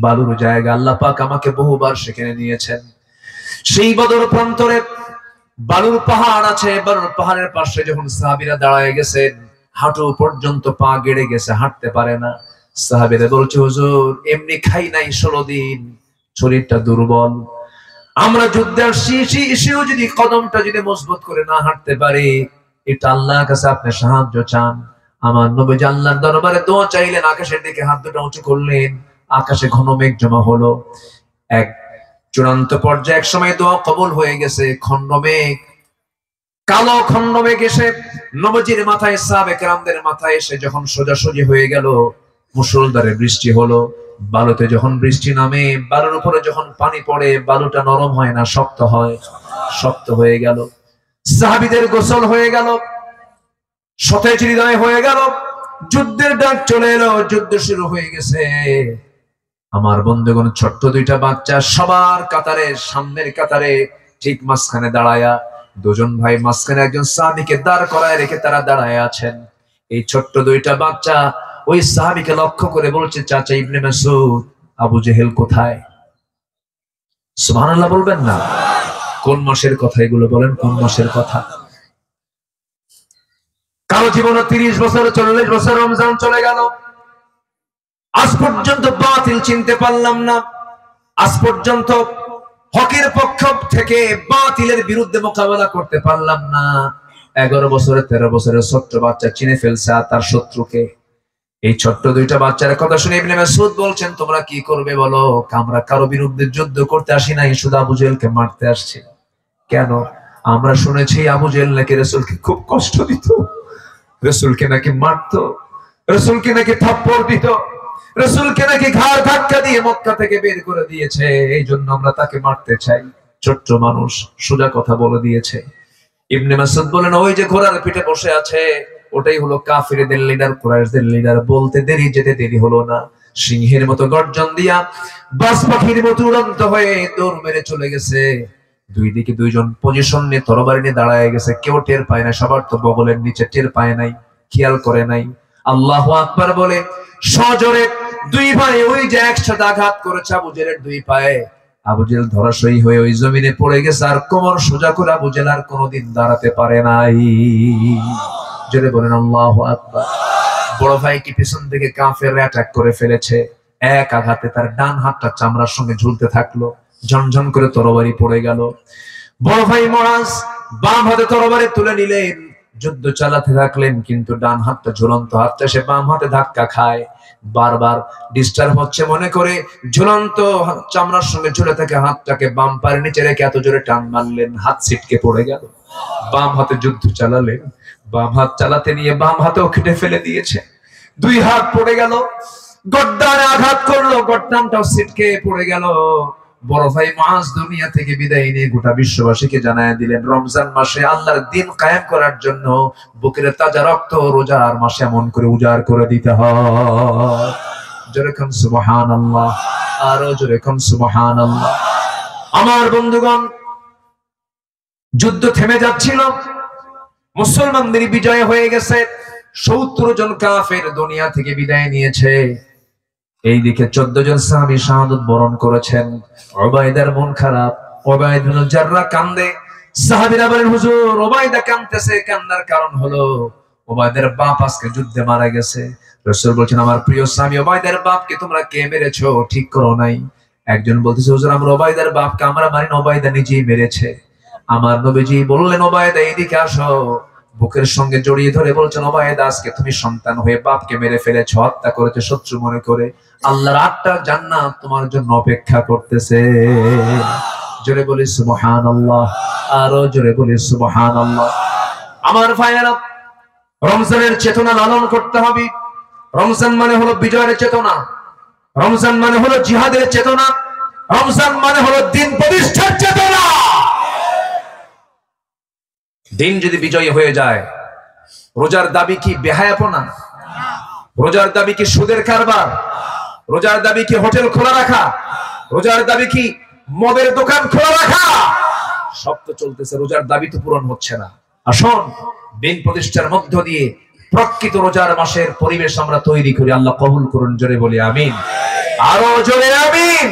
বালুর জায়গা, আল্লাহ পাক আমাকে বহুবার সেখানে নিয়েছেন। সেই বদর প্রান্তরে বালুর পাহাড় আছে, বালুর পাহাড়ের পাশে যখন সাহাবীরা দাঁড়ায় গেছেন, হাঁটু পর্যন্ত পা গেড়ে গেছে, হাঁটতে পারে না। সাহাবীরা বলছে, হুজুর এমনি খাই নাই 16 দিন, শরীরটা দুর্বল, আমরা যুদ্ধে আসছি, এসেও যদি কদমটা যদি মজবুত করে না হাঁটতে পারি, এটা আল্লাহর কাছে আপনি সাহায্য চান। আমার নবী আল্লাহর দরবারে দোয়া চাইলেন, আকাশের দিকে হাত দুটো উঁচু করলেন, আকাশে ঘন মেঘ জমা হলো। এক চূড়ান্ত পর্যায়ে এক সময় দোয়া কবুল হয়ে গেছে। খন্ড মেঘ, কালো খন্ড মেঘ এসে নবীজির মাথায়, সাহাবে কেরামদের মাথায় এসে যখন সোজাসুজি হয়ে গেল, মুষলধারে বৃষ্টি হলো। বালুতে যখন বৃষ্টি নামে, বালুর উপরে যখন পানি পড়ে, বালুটা নরম হয় না, শক্ত হয়। শক্ত হয়ে গেল, সাহাবীদের গোসল হয়ে গেল, সতেজ হৃদয় হয়ে গেল, যুদ্ধের ডাক চলে এলো, যুদ্ধ শুরু হয়ে গেছে। আমার বন্ধুগণ, ছোট্ট 2টা বাচ্চা সবার কাতারে, সামনের কাতারে ঠিক মাঝখানে দাঁড়ায়া, 2 জন ভাই মাঝখানে একজন সাহাবীকে দাঁড় করায় রেখে তারা দাঁড়ায় আছেন। এই ছোট্ট 2টা বাচ্চা ওই সাহাবীকে লক্ষ্য করে বলছে, চাচা ইবনে মাসউদ, আবু জেহেল কোথায়? সুবহানাল্লাহ বলবেন না? কোন মাসের কথা এগুলো বলেন, কোন মাসের কথা? কারো জীবনে 30 বছর 40 বছর রমজান চলে গেল, আজ পর্যন্ত বাতিল চিনতে পারলাম না, আজ পর্যন্ত হকের পক্ষ থেকে বাতিলের বিরুদ্ধে মোকাবেলা করতে পারলাম না। 11 বছরের 13 বছরের ছোট্ট বাচ্চা চিনে ফেলছে তার শত্রুকে। এই ছোট্ট দুইটা বাচ্চার কথা শুনে ইবনে মাসউদ বলছেন, তোমরা কি করবে বলো? আমরা কারো বিরুদ্ধে যুদ্ধ করতে আসি নাই, শুধু আবু জেহেলকে মারতে আসছি। কেন? আমরা শুনেছি আবু জেহেল নাকি রাসূলকে খুব কষ্ট দিত, রাসূলকে নাকি মারতো, রাসূলকে নাকি থাপ্পড় দিত, রাসূলকে নাকি ঘাড় ধাক্কা দিয়ে মক্কা থেকে বের করে দিয়েছে, এই জন্য আমরা তাকে মারতে চাই। ছোট্ট মানুষ সোজা কথা বলে দিয়েছে। ইবনে মাসউদ বলেন, ওই যে ঘোড়ার পিঠে বসে আছে ওটাই হলো কাফিরদের লিডার, কুরাইশদের লিডার। বলতে দেরি, যেতে দেরি হলো না, সিংহের মতো গর্জন দিয়া বাজ পাখির মতো উড়ন্ত হয়ে দৌড় মেরে চলে গেছে। দুই দিকে দুইজন পজিশন নিয়ে তরবারি নিয়ে দাঁড়ায় গেছে, কেউ টের পায় না, সবার তো বগলের নিচে, টের পায় নাই, খেয়াল করে নাই। আল্লাহু আকবার বলে সজোরে দুই ভাই ওই যে একসাথে আঘাত করেছে আবু জেহেলের দুই পায়ে, আবু জেহেল ধরাশয়ী হয়ে ওই জমিনে পড়ে গেছে, আর কোমর সোজা করে আবু জেহেল আর কোনোদিন দাঁড়াতে পারে নাই। জোরে বলেন আল্লাহু আকবার। বড় ভাইকে পিছন থেকে কাফেররা অ্যাটাক করে ফেলেছে, এক আঘাতে তার ডান হাতটা চামড়ার সঙ্গে ঝুলতে থাকলো, ঝনঝন করে তরবারি পড়ে গেল। বড় ভাই মুআজ বাম হাতে তরবারি তুলে নিলেন, যুদ্ধ চালাতে থাকলেন, কিন্তু ডান হাতটা ঝুলন্ত হাতটা সে বাম হাতে ধাক্কা খায়, বারবার ডিস্টার্ব হচ্ছে মনে করে ঝুলন্ত চামড়ার সঙ্গে ঝুলে থাকে হাতটাকে বাম পায়ের নিচে রেখে এত জোরে টান মারলেন, হাত ছিটকে পড়ে গেল। বাম হাতে যুদ্ধ চালালেন, বাম হাত চালাতে নিয়ে বাম হাতেও কেটে ফেলে দিয়েছে, দুই হাত পড়ে গেল, গর্দানে আঘাত করলো, গর্দানটাও ছিটকে পড়ে গেল। বড় ভাই মুআজ দুনিয়া থেকে বিদায় নিয়ে গোটা বিশ্ববাসীকে জানায় দিলেন, রমজান মাসে আল্লাহর দ্বীন কায়েম করার জন্য বুকের তাজা রক্ত রোজার মাসে এমন করে উজাড় করে দিতে হয়। জোরে কোন সুবহানাল্লাহ, আরো জোরে কোন সুবহানাল্লাহ। আমার বন্ধুগণ, যুদ্ধ থেমে যাচ্ছিল, মুসলমানদের বিজয় হয়ে গেছে, 70 জন কাফের দুনিয়া থেকে বিদায় নিয়েছে। এইদিকে 14 জন সাহাবী শাহাদাত বরণ করেছেন। উবাইদার মন খারাপ, উবাইদ ইবনে জাররাহ কান্দে। সাহাবীরা বলেন, হুজুর উবাইদা কাঁদতেছে, কান্নার কারণ হলো উবাইদের বাপ আজকে যুদ্ধে মারা গেছে। রাসূল বলছেন, আমার প্রিয় সাহাবী, উবাইদের বাপকে তোমরা কে মেরেছো? ঠিক করো নাই। একজন বলতেছে, হুজুর আমরা উবাইদার বাপকে আমরা মারি না, উবাইদা নিজেই মেরেছে। আমার নবীজি বললেন, উবাইদা এইদিকে আসো। বুকের সঙ্গে জড়িয়ে ধরে বলছেন, উবাইদা আজকে তুমি সন্তান হয়ে বাপকে মেরে ফেলেছো, হত্যা করেছো শত্রু মনে করে। আল্লাহর 8টা জান্নাত তোমার জন্য অপেক্ষা করতেছে। জোরে বলি সুবহানাল্লাহ, আরো জোরে বলি সুবহানাল্লাহ। আমার ভাইয়েরা, রমজানের চেতনা লালন করতে হবে। রমজান মানে হলো বিজয়ের চেতনা, রমজান মানে হলো জিহাদের চেতনা, রমজান মানে হলো দ্বীন প্রতিষ্ঠার চেতনা। দিন যদি বিজয়ী হয়ে যায়, রোজার দাবি কি বেহায়াপনা? রোজার দাবি কি সুদের কারবার? রোজার দাবি কি হোটেল খোলা রাখা? রোজার দাবি কি মদের দোকান খোলা রাখা? সব তো চলতেছে, রোজার দাবি তো পূরণ হচ্ছে না। আসুন দিন প্রতিষ্ঠার মধ্য দিয়ে প্রকৃত রোজার মাসের পরিবেশ আমরা তৈরি করি। আল্লাহ কবুল করুন, জোরে বলি আমিন, আরো জোরে আমিন।